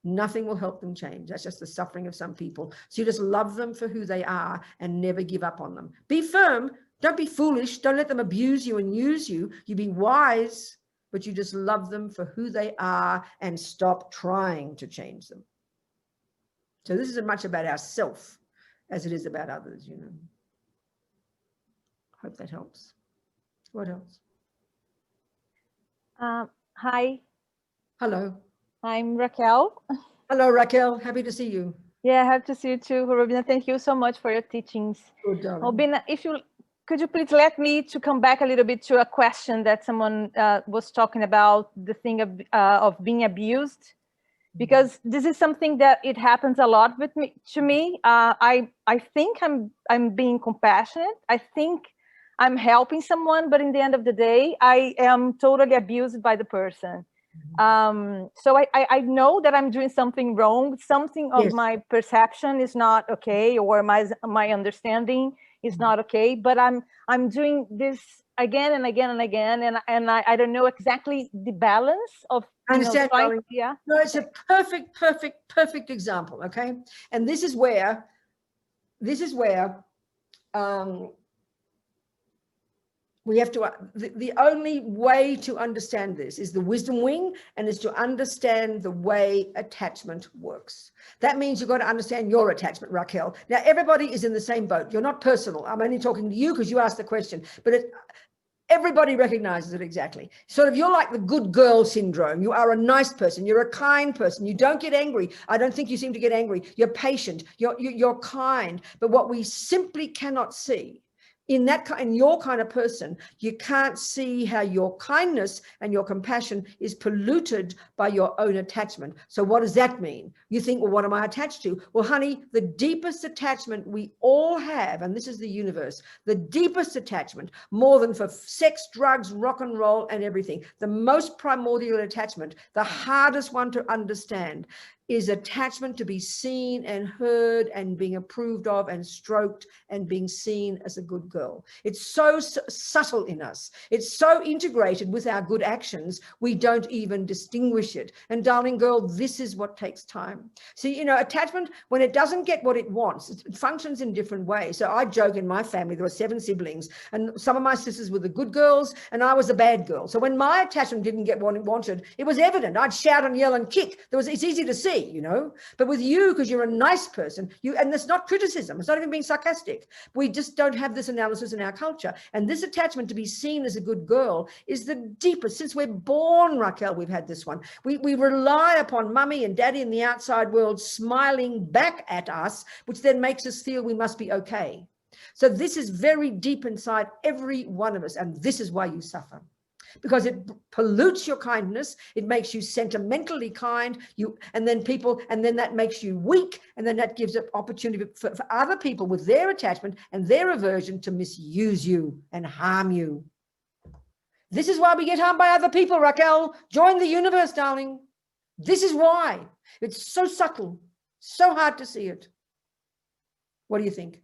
Speaker 1: Nothing will help them change. That's just the suffering of some people. So you just love them for who they are and never give up on them. Be firm. Don't be foolish. Don't let them abuse you and use you. You be wise. but you just love them for who they are and stop trying to change them. So this is as much about ourself as it is about others, you know. Hope that helps. What else?
Speaker 10: Hi,
Speaker 1: Hello.
Speaker 10: I'm Raquel.
Speaker 1: Hello, Raquel. Happy to see you.
Speaker 10: Yeah, I have to see you too, Robina. Thank you so much for your teachings.
Speaker 1: Good, darling.
Speaker 10: Robina, could you please let me to come back a little bit to a question that someone was talking about, the thing of being abused, because this is something that it happens a lot to me. I think I'm being compassionate. I think I'm helping someone, but in the end of the day, I am totally abused by the person. So I know that I'm doing something wrong. Something of
Speaker 1: Yes.
Speaker 10: my perception is not okay, or my understanding is not okay. But I'm doing this again and again and again, and I don't know exactly the balance of.
Speaker 1: I understand, darling.
Speaker 10: Yeah.
Speaker 1: No, it's a perfect example. Okay, and this is where we have to, the only way to understand this is the wisdom wing, and is to understand the way attachment works. That means you've got to understand your attachment, Raquel. Now, everybody is in the same boat. You're not personal. I'm only talking to you because you asked the question, but everybody recognizes it exactly. Sort of, you're like the good girl syndrome. You are a nice person. You're a kind person. You don't get angry. I don't think you seem to get angry. You're patient. You're kind. But what we simply cannot see in your kind of person, you can't see how your kindness and your compassion is polluted by your own attachment. So what does that mean? You think, well, what am I attached to? Well, honey, the deepest attachment we all have, and this is the universe, the deepest attachment, more than for sex, drugs, rock and roll and everything, the most primordial attachment, the hardest one to understand, is attachment to be seen and heard and being approved of and stroked and being seen as a good girl. It's so subtle in us. It's so integrated with our good actions, we don't even distinguish it. And darling girl, this is what takes time. See, you know, attachment, when it doesn't get what it wants, it functions in different ways. So I joke, in my family, there were 7 siblings, and some of my sisters were the good girls and I was a bad girl. So when my attachment didn't get what it wanted, it was evident. I'd shout and yell and kick. It's easy to see, you know, but with you, because you're a nice person, and it's not criticism, it's not even being sarcastic. We just don't have this analysis in our culture. And this attachment to be seen as a good girl is the deepest. Since we're born, Raquel, we've had this one. We rely upon mummy and daddy in the outside world smiling back at us, which then makes us feel we must be okay. So this is very deep inside every one of us. And this is why you suffer. Because it pollutes your kindness, it makes you sentimentally kind, and then that makes you weak, and then that gives an opportunity for other people with their attachment and their aversion to misuse you and harm you. This is why we get harmed by other people, Raquel. Join the universe, darling. This is why. It's so subtle, so hard to see it. What do you think?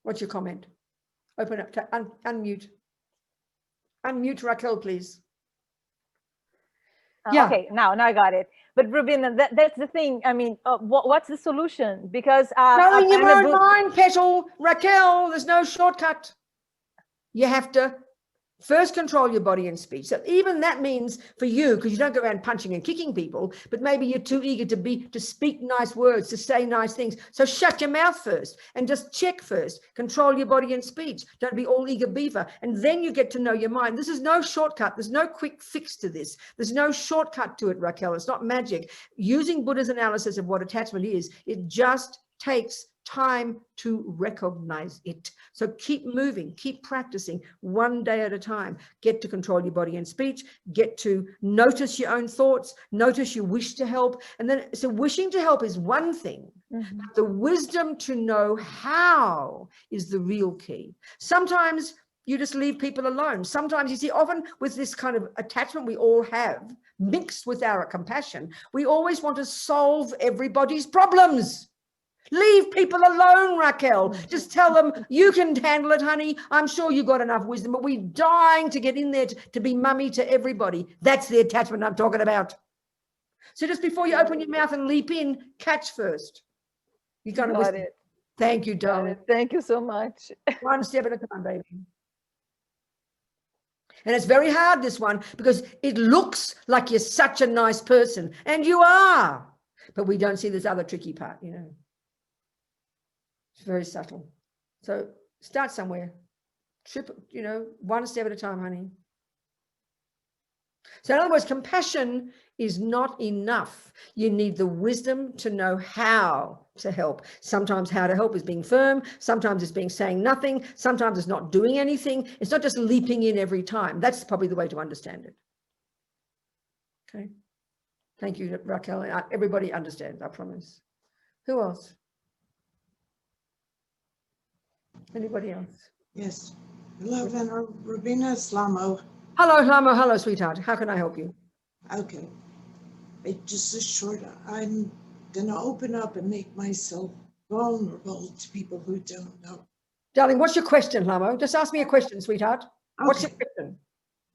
Speaker 1: What's your comment? Open up, unmute. Unmute Raquel, please. Yeah.
Speaker 10: Okay, now I got it. But Robina, that's the thing. I mean, what's the solution? Because
Speaker 1: knowing your own mind, Petal, Raquel, there's no shortcut. You have to first control your body and speech. So even that means for you, because you don't go around punching and kicking people, but maybe you're too eager to speak nice words, to say nice things. So shut your mouth first and just check first. Control your body and speech. Don't be all eager beaver. And then you get to know your mind. This is no shortcut. There's no quick fix to this. There's no shortcut to it, Raquel. It's not magic. Using Buddha's analysis of what attachment is, it just takes time to recognize it. So keep moving, keep practicing one day at a time. Get to control your body and speech, get to notice your own thoughts, notice you wish to help. And then, so wishing to help is one thing.
Speaker 10: Mm-hmm.
Speaker 1: But the wisdom to know how is the real key. Sometimes you just leave people alone. Sometimes, you see, often with this kind of attachment we all have, mixed with our compassion, we always want to solve everybody's problems. Leave people alone, Raquel. Just tell them, you can handle it, honey. I'm sure you've got enough wisdom, but we're dying to get in there to be mummy to everybody. That's the attachment I'm talking about. So just before you open your mouth and leap in, catch first. You kind of
Speaker 10: Got it.
Speaker 1: Thank you, darling.
Speaker 10: Thank you so much.
Speaker 1: One step at a time, baby. And it's very hard, this one, because it looks like you're such a nice person, and you are, but we don't see this other tricky part, you know. It's very subtle. So start somewhere. Trip, you know, one step at a time, honey. So in other words, compassion is not enough. You need the wisdom to know how to help. Sometimes how to help is being firm. Sometimes it's being saying nothing. Sometimes it's not doing anything. It's not just leaping in every time. That's probably the way to understand it. Okay. Thank you, Raquel. Everybody understands, I promise. Who else? Anybody else?
Speaker 11: Yes. Hello, Venerable Robina, Slamo.
Speaker 1: Hello, Lamo. Hello, sweetheart. How can I help you?
Speaker 11: Okay. Just a short, I'm going to open up and make myself vulnerable to people who don't know.
Speaker 1: Darling, what's your question, Lamo? Just ask me a question, sweetheart. What's your question?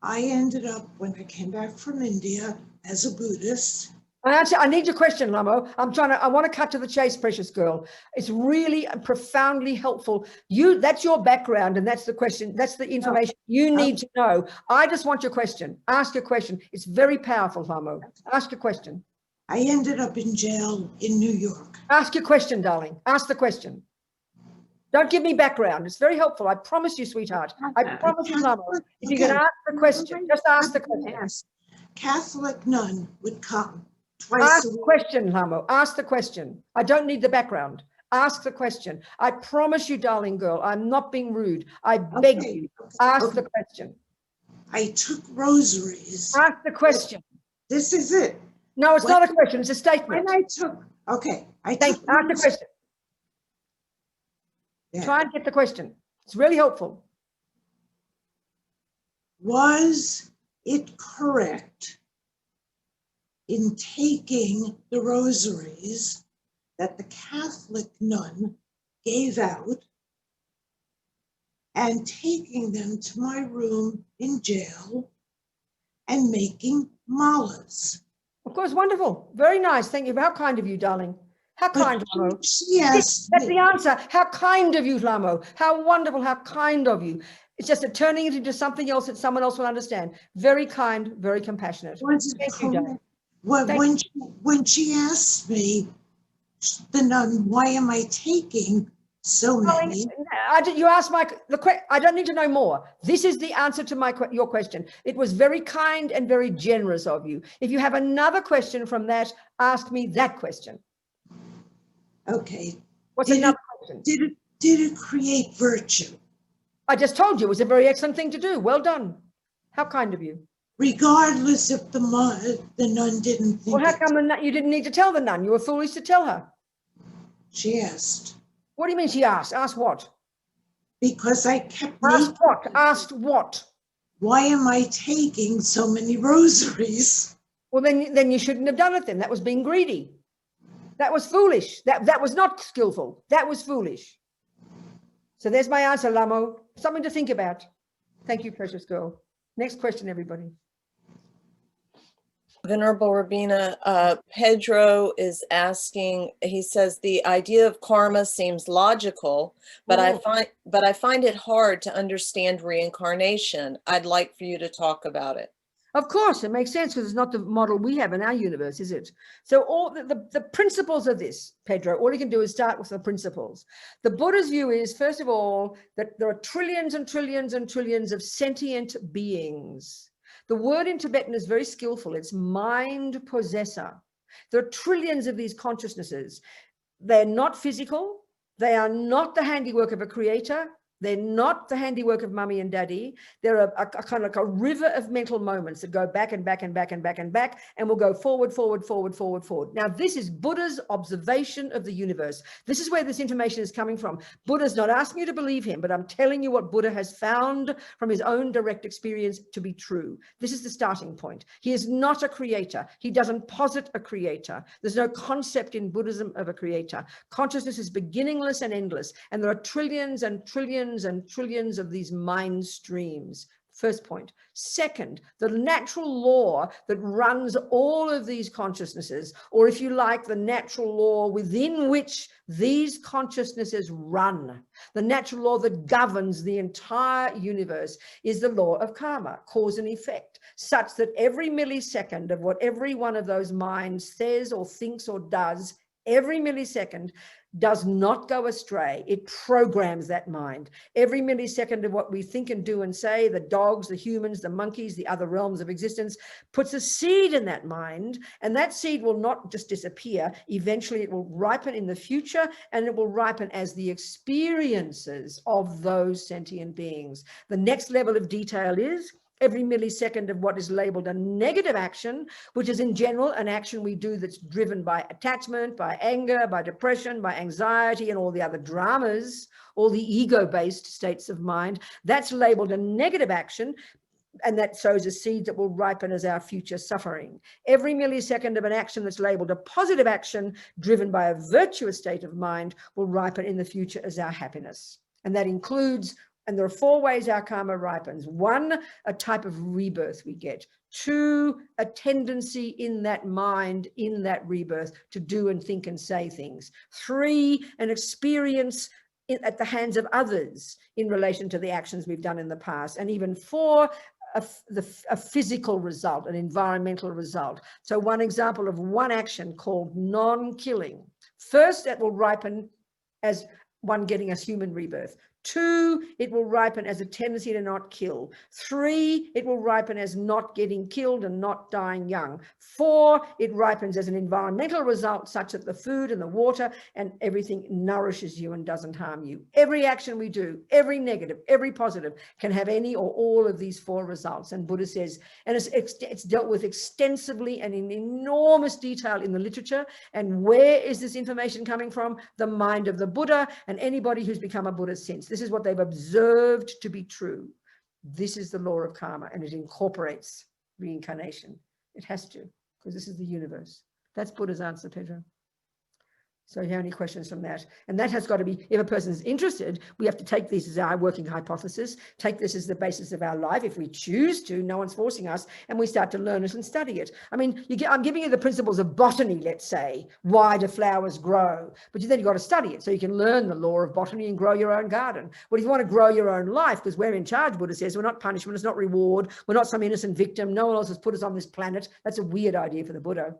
Speaker 11: I ended up, when I came back from India, as a Buddhist.
Speaker 1: I need your question, Lamo. I want to cut to the chase, precious girl. It's really profoundly helpful. That's your background, and that's the question. That's the information you need to know. I just want your question. Ask your question. It's very powerful, Lamo. Ask your question.
Speaker 11: I ended up in jail in New York.
Speaker 1: Ask your question, darling. Ask the question. Don't give me background. It's very helpful. I promise you, sweetheart. I promise you, Lamo. If you can ask the question, just ask the question.
Speaker 11: Catholic nun would come.
Speaker 1: Ask the question, Lamo. Ask the question. I don't need the background. Ask the question. I promise you, darling girl, I'm not being rude. I beg you. Ask the question.
Speaker 11: I took rosaries.
Speaker 1: Ask the question.
Speaker 11: This is it.
Speaker 1: No, it's not a question. It's a statement.
Speaker 11: When I took, okay.
Speaker 1: Ask the question.
Speaker 11: Yeah.
Speaker 1: Try and get the question. It's really helpful.
Speaker 11: Was it correct in taking the rosaries that the Catholic nun gave out and taking them to my room in jail and making malas?
Speaker 1: Of course, wonderful. Very nice. Thank you. How kind of you, darling. How kind, Lamo.
Speaker 11: Yes.
Speaker 1: That's the answer. How kind of you, Lamo. How wonderful, how kind of you. It's just a turning it into something else that someone else will understand. Very kind, very compassionate. Thank you, darling.
Speaker 11: When she asked me, the nun, why am I taking so many?
Speaker 1: You asked I don't need to know more. This is the answer to your question. It was very kind and very generous of you. If you have another question from that, ask me that question.
Speaker 11: Okay.
Speaker 1: What's another question?
Speaker 11: Did it create virtue?
Speaker 1: I just told you it was a very excellent thing to do. Well done. How kind of you.
Speaker 11: Regardless if the nun didn't think.
Speaker 1: Well, how come you didn't need to tell the nun? You were foolish to tell her.
Speaker 11: She asked.
Speaker 1: What do you mean she asked? Asked what?
Speaker 11: Because I kept
Speaker 1: asked what? Asked what?
Speaker 11: Why am I taking so many rosaries?
Speaker 1: Well, then you shouldn't have done it then. That was being greedy. That was foolish. That was not skillful. That was foolish. So there's my answer, Lamo. Something to think about. Thank you, precious girl. Next question, everybody.
Speaker 5: Venerable Robina, Pedro is asking, he says, the idea of karma seems logical, but I find it hard to understand reincarnation. I'd like for you to talk about it.
Speaker 1: Of course, it makes sense because it's not the model we have in our universe, is it? So all the principles of this, Pedro, all you can do is start with the principles. The Buddha's view is, first of all, that there are trillions and trillions and trillions of sentient beings. The word in Tibetan is very skillful. It's mind possessor. There are trillions of these consciousnesses. They're not physical. They are not the handiwork of a creator. They're not the handiwork of mummy and daddy. They're a kind of like a river of mental moments that go back and back and back and back and back, and will go forward, forward, forward, forward, forward. Now, this is Buddha's observation of the universe. This is where this information is coming from. Buddha's not asking you to believe him, but I'm telling you what Buddha has found from his own direct experience to be true. This is the starting point. He is not a creator. He doesn't posit a creator. There's no concept in Buddhism of a creator. Consciousness is beginningless and endless, and there are trillions and trillions and trillions of these mind streams First point. Second, the natural law that runs all of these consciousnesses, or if you like, the natural law within which these consciousnesses run, the natural law that governs the entire universe is the law of karma, cause and effect, such that every millisecond of what every one of those minds says or thinks or does, every millisecond does not go astray. It programs that mind. Every millisecond of what we think and do and say, the dogs, the humans, the monkeys, the other realms of existence, puts a seed in that mind, and that seed will not just disappear. Eventually it will ripen in the future, and it will ripen as the experiences of those sentient beings. The next level of detail is every millisecond of what is labeled a negative action, which is in general an action we do that's driven by attachment, by anger, by depression, by anxiety, and all the other dramas, all the ego-based states of mind, that's labeled a negative action, and that sows a seed that will ripen as our future suffering. Every millisecond of an action that's labeled a positive action, driven by a virtuous state of mind, will ripen in the future as our happiness. And that includes, and there are 4 ways our karma ripens. 1, a type of rebirth we get. 2, a tendency in that mind, in that rebirth, to do and think and say things. 3, an experience at the hands of others in relation to the actions we've done in the past. And even 4, a physical result, an environmental result. So one example of one action called non-killing. First, that will ripen as one getting a human rebirth. 2, it will ripen as a tendency to not kill. 3, it will ripen as not getting killed and not dying young. 4, it ripens as an environmental result such that the food and the water and everything nourishes you and doesn't harm you. Every action we do, every negative, every positive, can have any or all of these 4 results. And Buddha says, and it's dealt with extensively and in enormous detail in the literature. And where is this information coming from? The mind of the Buddha and anybody who's become a Buddha since. This is what they've observed to be true. This is the law of karma, and it incorporates reincarnation. It has to, because this is the universe. That's Buddha's answer, Pedro. So you have any questions from that? And that has got to be, if a person is interested, we have to take this as our working hypothesis, take this as the basis of our life. If we choose to, no one's forcing us, and we start to learn it and study it. I mean, I'm giving you the principles of botany, let's say. Why do flowers grow? But then you've got to study it so you can learn the law of botany and grow your own garden. Well, if you want to grow your own life, because we're in charge, Buddha says, we're not punishment, it's not reward, we're not some innocent victim, no one else has put us on this planet. That's a weird idea for the Buddha.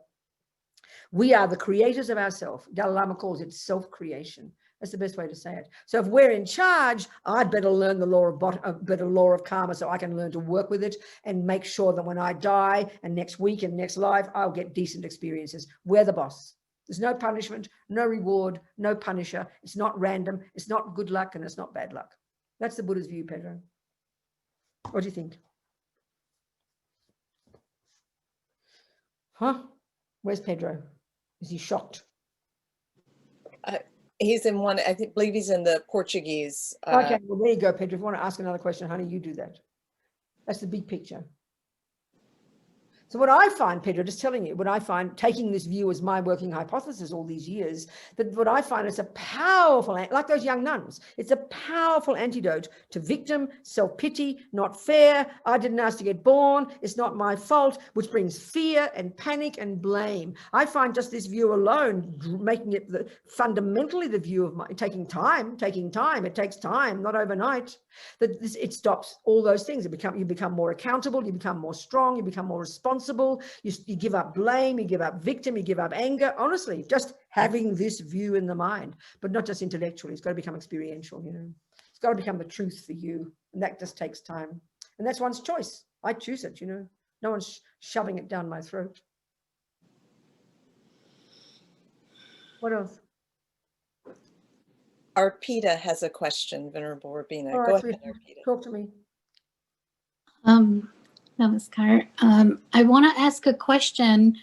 Speaker 1: We are the creators of ourselves. Dalai Lama calls it self-creation. That's the best way to say it. So if we're in charge, I'd better learn the law of karma so I can learn to work with it and make sure that when I die and next week and next life, I'll get decent experiences. We're the boss. There's no punishment, no reward, no punisher. It's not random. It's not good luck and it's not bad luck. That's the Buddha's view, Pedro. What do you think? Huh? Where's Pedro? Is he shocked?
Speaker 5: He's in one, believe he's in the Portuguese.
Speaker 1: Okay, well, there you go, Pedro. If you want to ask another question, honey, you do that. That's the big picture. So what I find, Pedro, just telling you, what I find, taking this view as my working hypothesis all these years, that what I find is a powerful, like those young nuns, it's a powerful antidote to victim, self-pity, not fair, I didn't ask to get born, it's not my fault, which brings fear and panic and blame. I find just this view alone, making it fundamentally the view of taking time, it takes time, not overnight, that it stops all those things. You become more accountable, you become more strong, you become more responsible, you give up blame, you give up victim, you give up anger. Honestly, just having this view in the mind, but not just intellectually. It's got to become experiential, you know. It's got to become the truth for you, and that just takes time. And that's one's choice. I choose it, you know. No one's shoving it down my throat. What else?
Speaker 5: Arpita has a question, Venerable Robina.
Speaker 1: All
Speaker 5: Go
Speaker 1: right,
Speaker 5: ahead, Arpita.
Speaker 1: talk to me.
Speaker 12: Namaskar. I want to ask a question.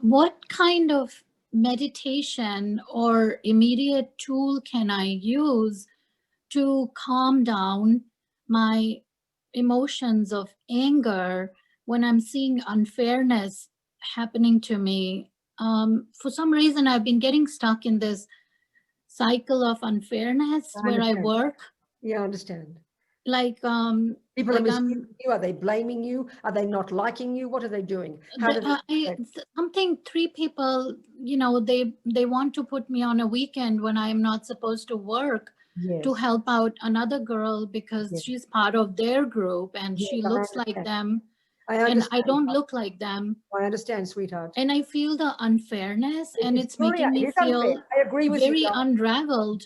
Speaker 12: What kind of meditation or immediate tool can I use to calm down my emotions of anger when I'm seeing unfairness happening to me? For some reason, I've been getting stuck in this cycle of unfairness where I work.
Speaker 1: Yeah, I understand.
Speaker 12: like
Speaker 1: People are
Speaker 12: like
Speaker 1: mistreating you. Are they blaming you? Are they not liking you? What are they doing? How do they?
Speaker 12: something 3 people, you know, they want to put me on a weekend when I'm not supposed to work to
Speaker 1: Yes.
Speaker 12: help out another girl because
Speaker 1: Yes.
Speaker 12: she's part of their group and
Speaker 1: Yes,
Speaker 12: she
Speaker 1: I
Speaker 12: looks like
Speaker 1: understand.
Speaker 12: them
Speaker 1: I
Speaker 12: and I
Speaker 1: understand.
Speaker 12: don't look like them.
Speaker 1: I understand, sweetheart.
Speaker 12: And I feel the unfairness and it's
Speaker 1: fully-
Speaker 12: making me
Speaker 1: it's unfair.
Speaker 12: feel
Speaker 1: I agree with
Speaker 12: very
Speaker 1: you. darling.
Speaker 12: unraveled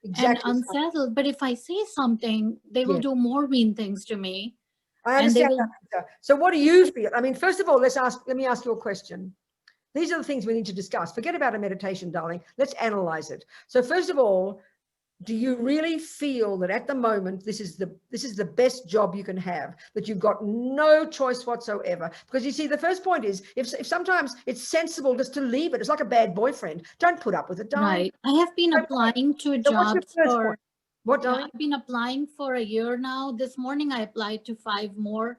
Speaker 1: Exactly.
Speaker 12: and unsettled. But if I say something, they will
Speaker 1: Yes.
Speaker 12: do more mean things to me.
Speaker 1: I
Speaker 12: And they
Speaker 1: understand
Speaker 12: will,
Speaker 1: that, Peter. So what do you feel? I mean, first of all, let me ask you a question. These are the things we need to discuss. Forget about a meditation, darling. Let's analyze it. So first of all, do you really feel that at the moment this is the best job you can have, that you've got no choice whatsoever? Because you see, the first point is if sometimes it's sensible just to leave it. It's like a bad boyfriend. Don't put up with it, darling.
Speaker 12: right. I have been applying to
Speaker 1: So what's your
Speaker 12: jobs
Speaker 1: first
Speaker 12: for,
Speaker 1: point? What,
Speaker 12: yeah,
Speaker 1: darling?
Speaker 12: I've been applying for a year now. This morning I applied to 5 more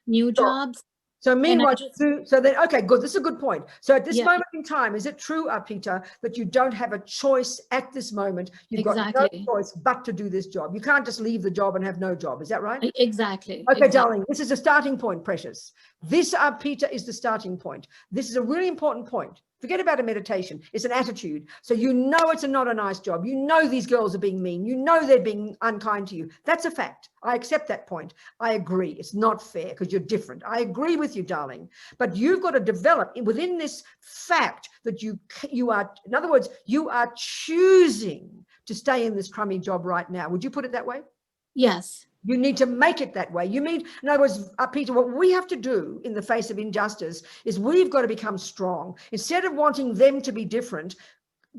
Speaker 12: new jobs.
Speaker 1: So meanwhile,
Speaker 12: just-
Speaker 1: so then, okay, good. This is a good point. So at this
Speaker 12: Yeah.
Speaker 1: moment in time, is it true, Peter, that you don't have a choice at this moment? You've got
Speaker 12: Exactly.
Speaker 1: no choice but to do this job. You can't just leave the job and have no job. Is that right?
Speaker 12: Exactly.
Speaker 1: Okay,
Speaker 12: exactly.
Speaker 1: darling, this is a starting point, precious. This, Peter, is the starting point. This is a really important point. Forget about a meditation. It's an attitude. So you know it's not a nice job. You know these girls are being mean. You know they're being unkind to you. That's a fact. I accept that point. I agree. It's not fair because you're different. I agree with you, darling. But you've got to develop within this fact that you are, in other words, you are choosing to stay in this crummy job right now. Would you put it that way?
Speaker 12: Yes.
Speaker 1: You need to make it that way. You mean, in other words, Peter, what we have to do in the face of injustice is we've got to become strong. Instead of wanting them to be different,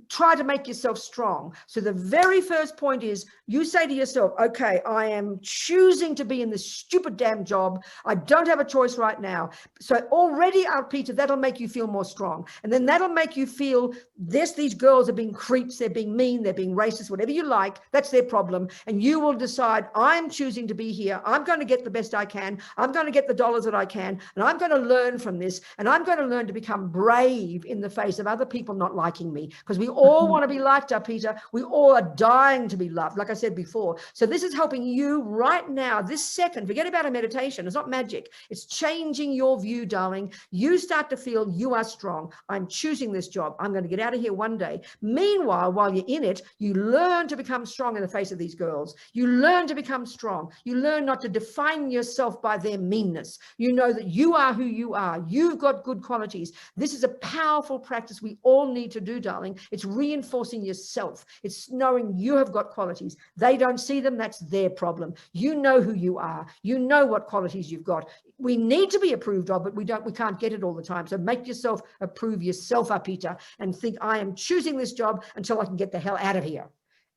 Speaker 1: try to make yourself strong. So the very first point is you say to yourself, okay, I am choosing to be in this stupid damn job. I don't have a choice right now. So already, Peter, that'll make you feel more strong. And then that'll make you feel these girls are being creeps, they're being mean, they're being racist, whatever you like, that's their problem. And you will decide, I'm choosing to be here. I'm going to get the best I can. I'm going to get the dollars that I can. And I'm going to learn from this. And I'm going to learn to become brave in the face of other people not liking me. Because we all want to be liked, Peter. We all are dying to be loved, like I said before. So this is helping you right now, this second. Forget about a meditation. It's not magic. It's changing your view, darling. You start to feel you are strong. I'm choosing this job. I'm going to get out of here one day. Meanwhile, while you're in it, you learn to become strong in the face of these girls. You learn to become strong. You learn not to define yourself by their meanness. You know that you are who you are. You've got good qualities. This is a powerful practice we all need to do, darling. It's reinforcing yourself. It's knowing you have got qualities. They don't see them. That's their problem. You know who you are. You know what qualities you've got. We need to be approved of, but we can't get it all the time. So make yourself approve yourself, Peter, and think, I am choosing this job until I can get the hell out of here.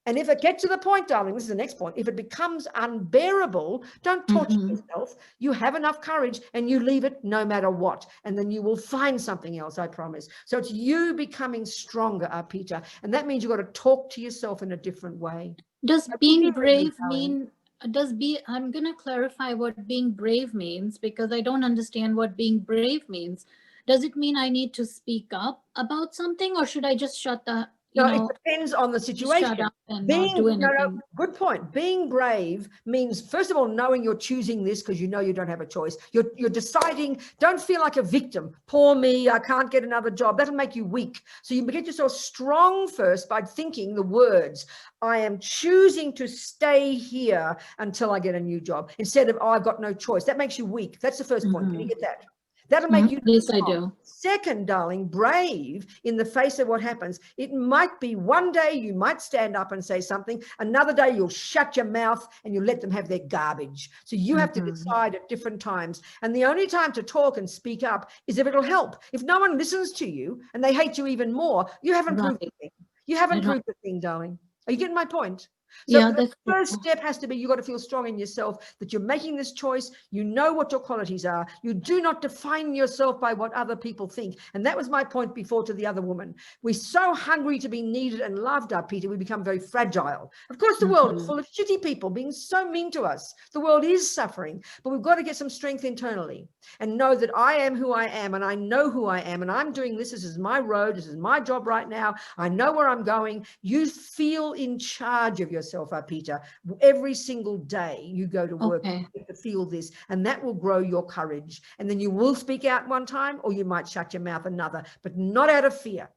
Speaker 1: And if it gets to the point, darling, this is the next point, if it becomes unbearable, don't torture yourself. You have enough courage and you leave it no matter what. And then you will find something else, I promise. So it's you becoming stronger, Peter. And that means you've got to talk to yourself in a different way.
Speaker 12: Does being brave mean, I'm going to clarify what being brave means because I don't understand what being brave means. Does it mean I need to speak up about something or should I just shut the,
Speaker 1: it depends on the situation.
Speaker 12: Shut up and not do anything.
Speaker 1: Good point. Being brave means, first of all, knowing you're choosing this because you know you don't have a choice. You're deciding, don't feel like a victim. Poor me, I can't get another job. That'll make you weak. So you get yourself strong first by thinking the words, I am choosing to stay here until I get a new job. Instead of, I've got no choice. That makes you weak. That's the first point. Can you get that? That'll make you
Speaker 12: yes,
Speaker 1: strong.
Speaker 12: I do.
Speaker 1: Second, darling, brave in the face of what happens. It might be one day you might stand up and say something. Another day you'll shut your mouth and you let them have their garbage. So you have to decide at different times. And the only time to talk and speak up is if it'll help. If no one listens to you and they hate you even more, you haven't proved the thing. You haven't proved the thing, darling. Are you getting my point? So
Speaker 12: Yeah,
Speaker 1: the first step has to be, you've got to feel strong in yourself that you're making this choice. You know what your qualities are. You do not define yourself by what other people think. And that was my point before to the other woman. We're so hungry to be needed and loved, Peter, we become very fragile. Of course, the world is full of shitty people being so mean to us. The world is suffering, but we've got to get some strength internally and know that I am who I am and I know who I am and I'm doing this. This is my road. This is my job right now. I know where I'm going. You feel in charge of yourself up, Peter. Every single day you go to work,
Speaker 12: Okay.
Speaker 1: you get to feel this, and that will grow your courage. And then you will speak out one time, or you might shut your mouth another, but not out of fear,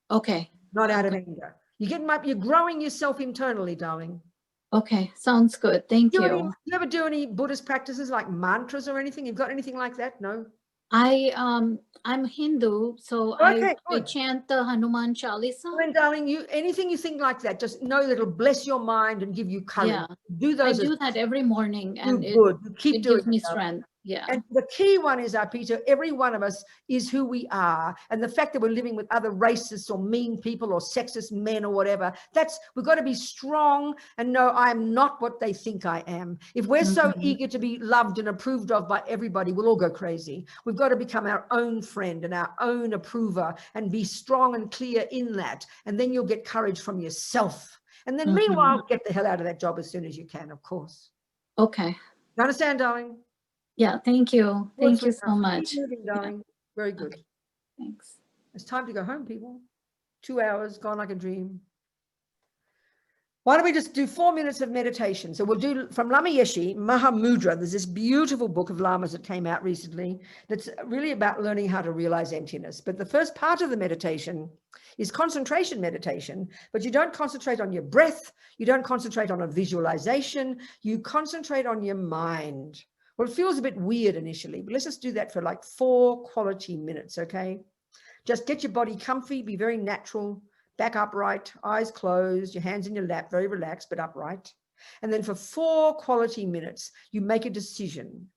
Speaker 12: Okay.
Speaker 1: not out of anger. You're growing yourself internally, darling.
Speaker 12: Okay. Sounds good. Thank
Speaker 1: Do
Speaker 12: you.
Speaker 1: you ever do any Buddhist practices like mantras or anything? You've got anything like that? No?
Speaker 12: I'm Hindu, so
Speaker 1: Okay,
Speaker 12: I
Speaker 1: good.
Speaker 12: chant the Hanuman Chalisa.
Speaker 1: Well, then, darling, anything you think like that, just know that it'll bless your mind and give you courage.
Speaker 12: Yeah.
Speaker 1: Do
Speaker 12: I
Speaker 1: those.
Speaker 12: do that every morning, and
Speaker 1: Good. You keep
Speaker 12: it
Speaker 1: doing
Speaker 12: gives me
Speaker 1: it, darling.
Speaker 12: strength. Yeah.
Speaker 1: And the key one is, Peter, every one of us is who we are. And the fact that we're living with other racists or mean people or sexist men or whatever, we've got to be strong and know I'm not what they think I am. If we're so eager to be loved and approved of by everybody, we'll all go crazy. We've got to become our own friend and our own approver and be strong and clear in that. And then you'll get courage from yourself. And then meanwhile, get the hell out of that job as soon as you can, of course.
Speaker 12: Okay.
Speaker 1: You understand, darling?
Speaker 12: Yeah. Thank you. Thank you so
Speaker 1: Keep
Speaker 12: much.
Speaker 1: moving, darling. Very good.
Speaker 12: Okay. Thanks.
Speaker 1: It's time to go home, people. 2 hours, gone like a dream. Why don't we just do 4 minutes of meditation? So we'll do from Lama Yeshe, Mahamudra. There's this beautiful book of lamas that came out recently that's really about learning how to realize emptiness. But the first part of the meditation is concentration meditation, but you don't concentrate on your breath. You don't concentrate on a visualization. You concentrate on your mind. Well, it feels a bit weird initially, but let's just do that for like 4 quality minutes, okay? Just get your body comfy, be very natural, back upright, eyes closed, your hands in your lap, very relaxed, but upright. And then for 4 quality minutes, you make a decision.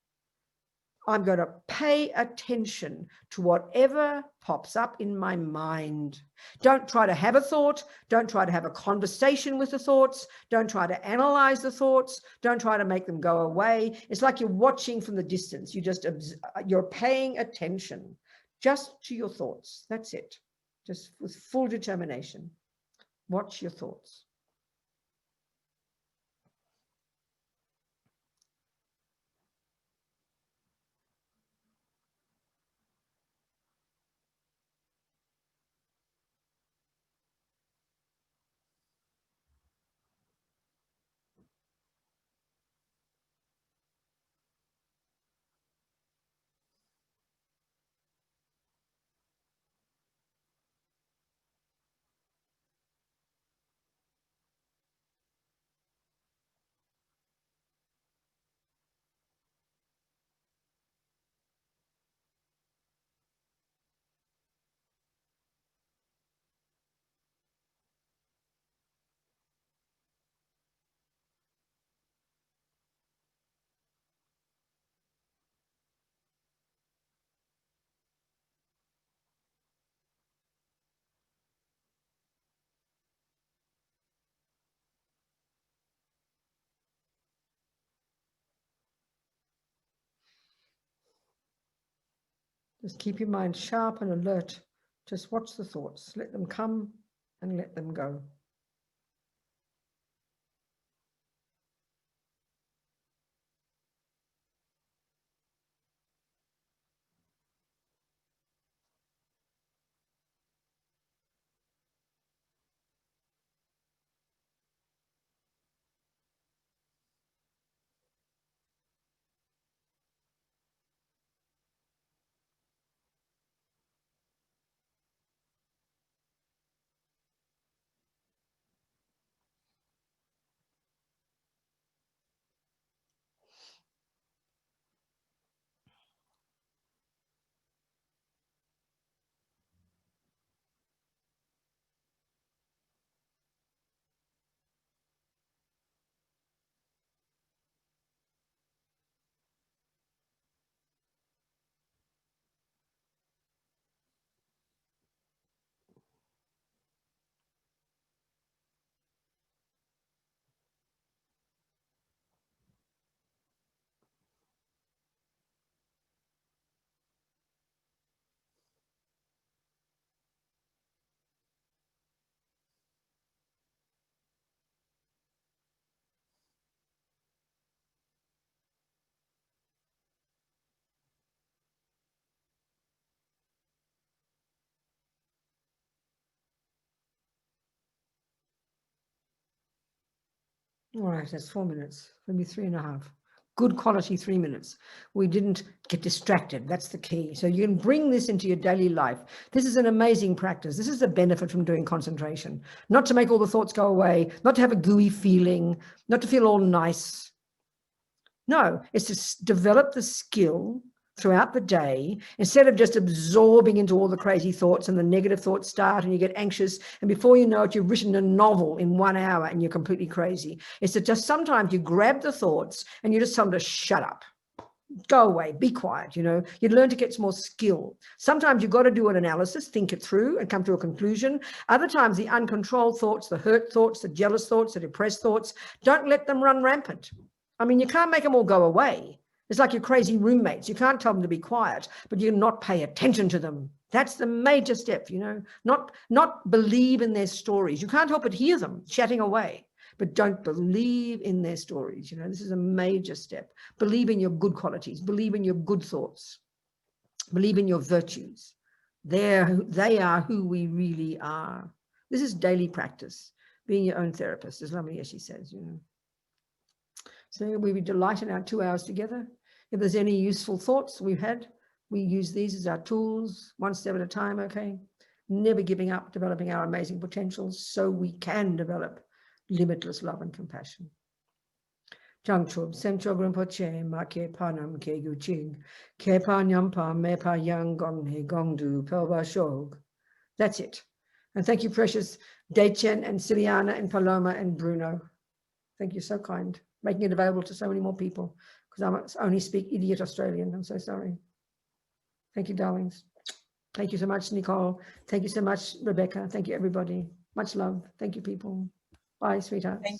Speaker 1: I'm going to pay attention to whatever pops up in my mind. Don't try to have a thought. Don't try to have a conversation with the thoughts. Don't try to analyze the thoughts. Don't try to make them go away. It's like you're watching from the distance. You're paying attention just to your thoughts. That's it. Just with full determination. Watch your thoughts. Just keep your mind sharp and alert. Just watch the thoughts. Let them come and let them go. All right, that's 4 minutes, maybe 3.5. Good quality 3 minutes. We didn't get distracted. That's the key. So you can bring this into your daily life. This is an amazing practice. This is the benefit from doing concentration. Not to make all the thoughts go away, not to have a gooey feeling, not to feel all nice. No, it's to develop the skill throughout the day, instead of just absorbing into all the crazy thoughts, and the negative thoughts start and you get anxious, and before you know it, you've written a novel in 1 hour and you're completely crazy. It's that just sometimes you grab the thoughts and you just tell them to shut up, go away, be quiet. You know, you'd learn to get more skill. Sometimes you've got to do an analysis, think it through and come to a conclusion. Other times the uncontrolled thoughts, the hurt thoughts, the jealous thoughts, the depressed thoughts, don't let them run rampant. I mean, you can't make them all go away. It's like your crazy roommates. You can't tell them to be quiet, but you not pay attention to them. That's the major step, you know, not believe in their stories. You can't help but hear them chatting away, but don't believe in their stories. You know, this is a major step. Believe in your good qualities, believe in your good thoughts, believe in your virtues. They are who we really are. This is daily practice, being your own therapist, as lovely as she says, you know. So we would delight in our 2 hours together. If there's any useful thoughts we've had, we use these as our tools, one step at a time, okay? Never giving up, developing our amazing potentials so we can develop limitless love and compassion. Jangchub, Semchog Rinpoche, Ma Ke Panam Ke Gu Ching, Ke Pa Nyam Pa Me Pa Yang Gong He Gong Du Pelba Shog. That's it. And thank you, precious Deichen and Siliana and Paloma and Bruno. Thank you, so kind. Making it available to so many more people, because I only speak idiot Australian. I'm so sorry. Thank you, darlings. Thank you so much, Nicole. Thank you so much, Rebecca. Thank you, everybody. Much love. Thank you, people. Bye, sweethearts.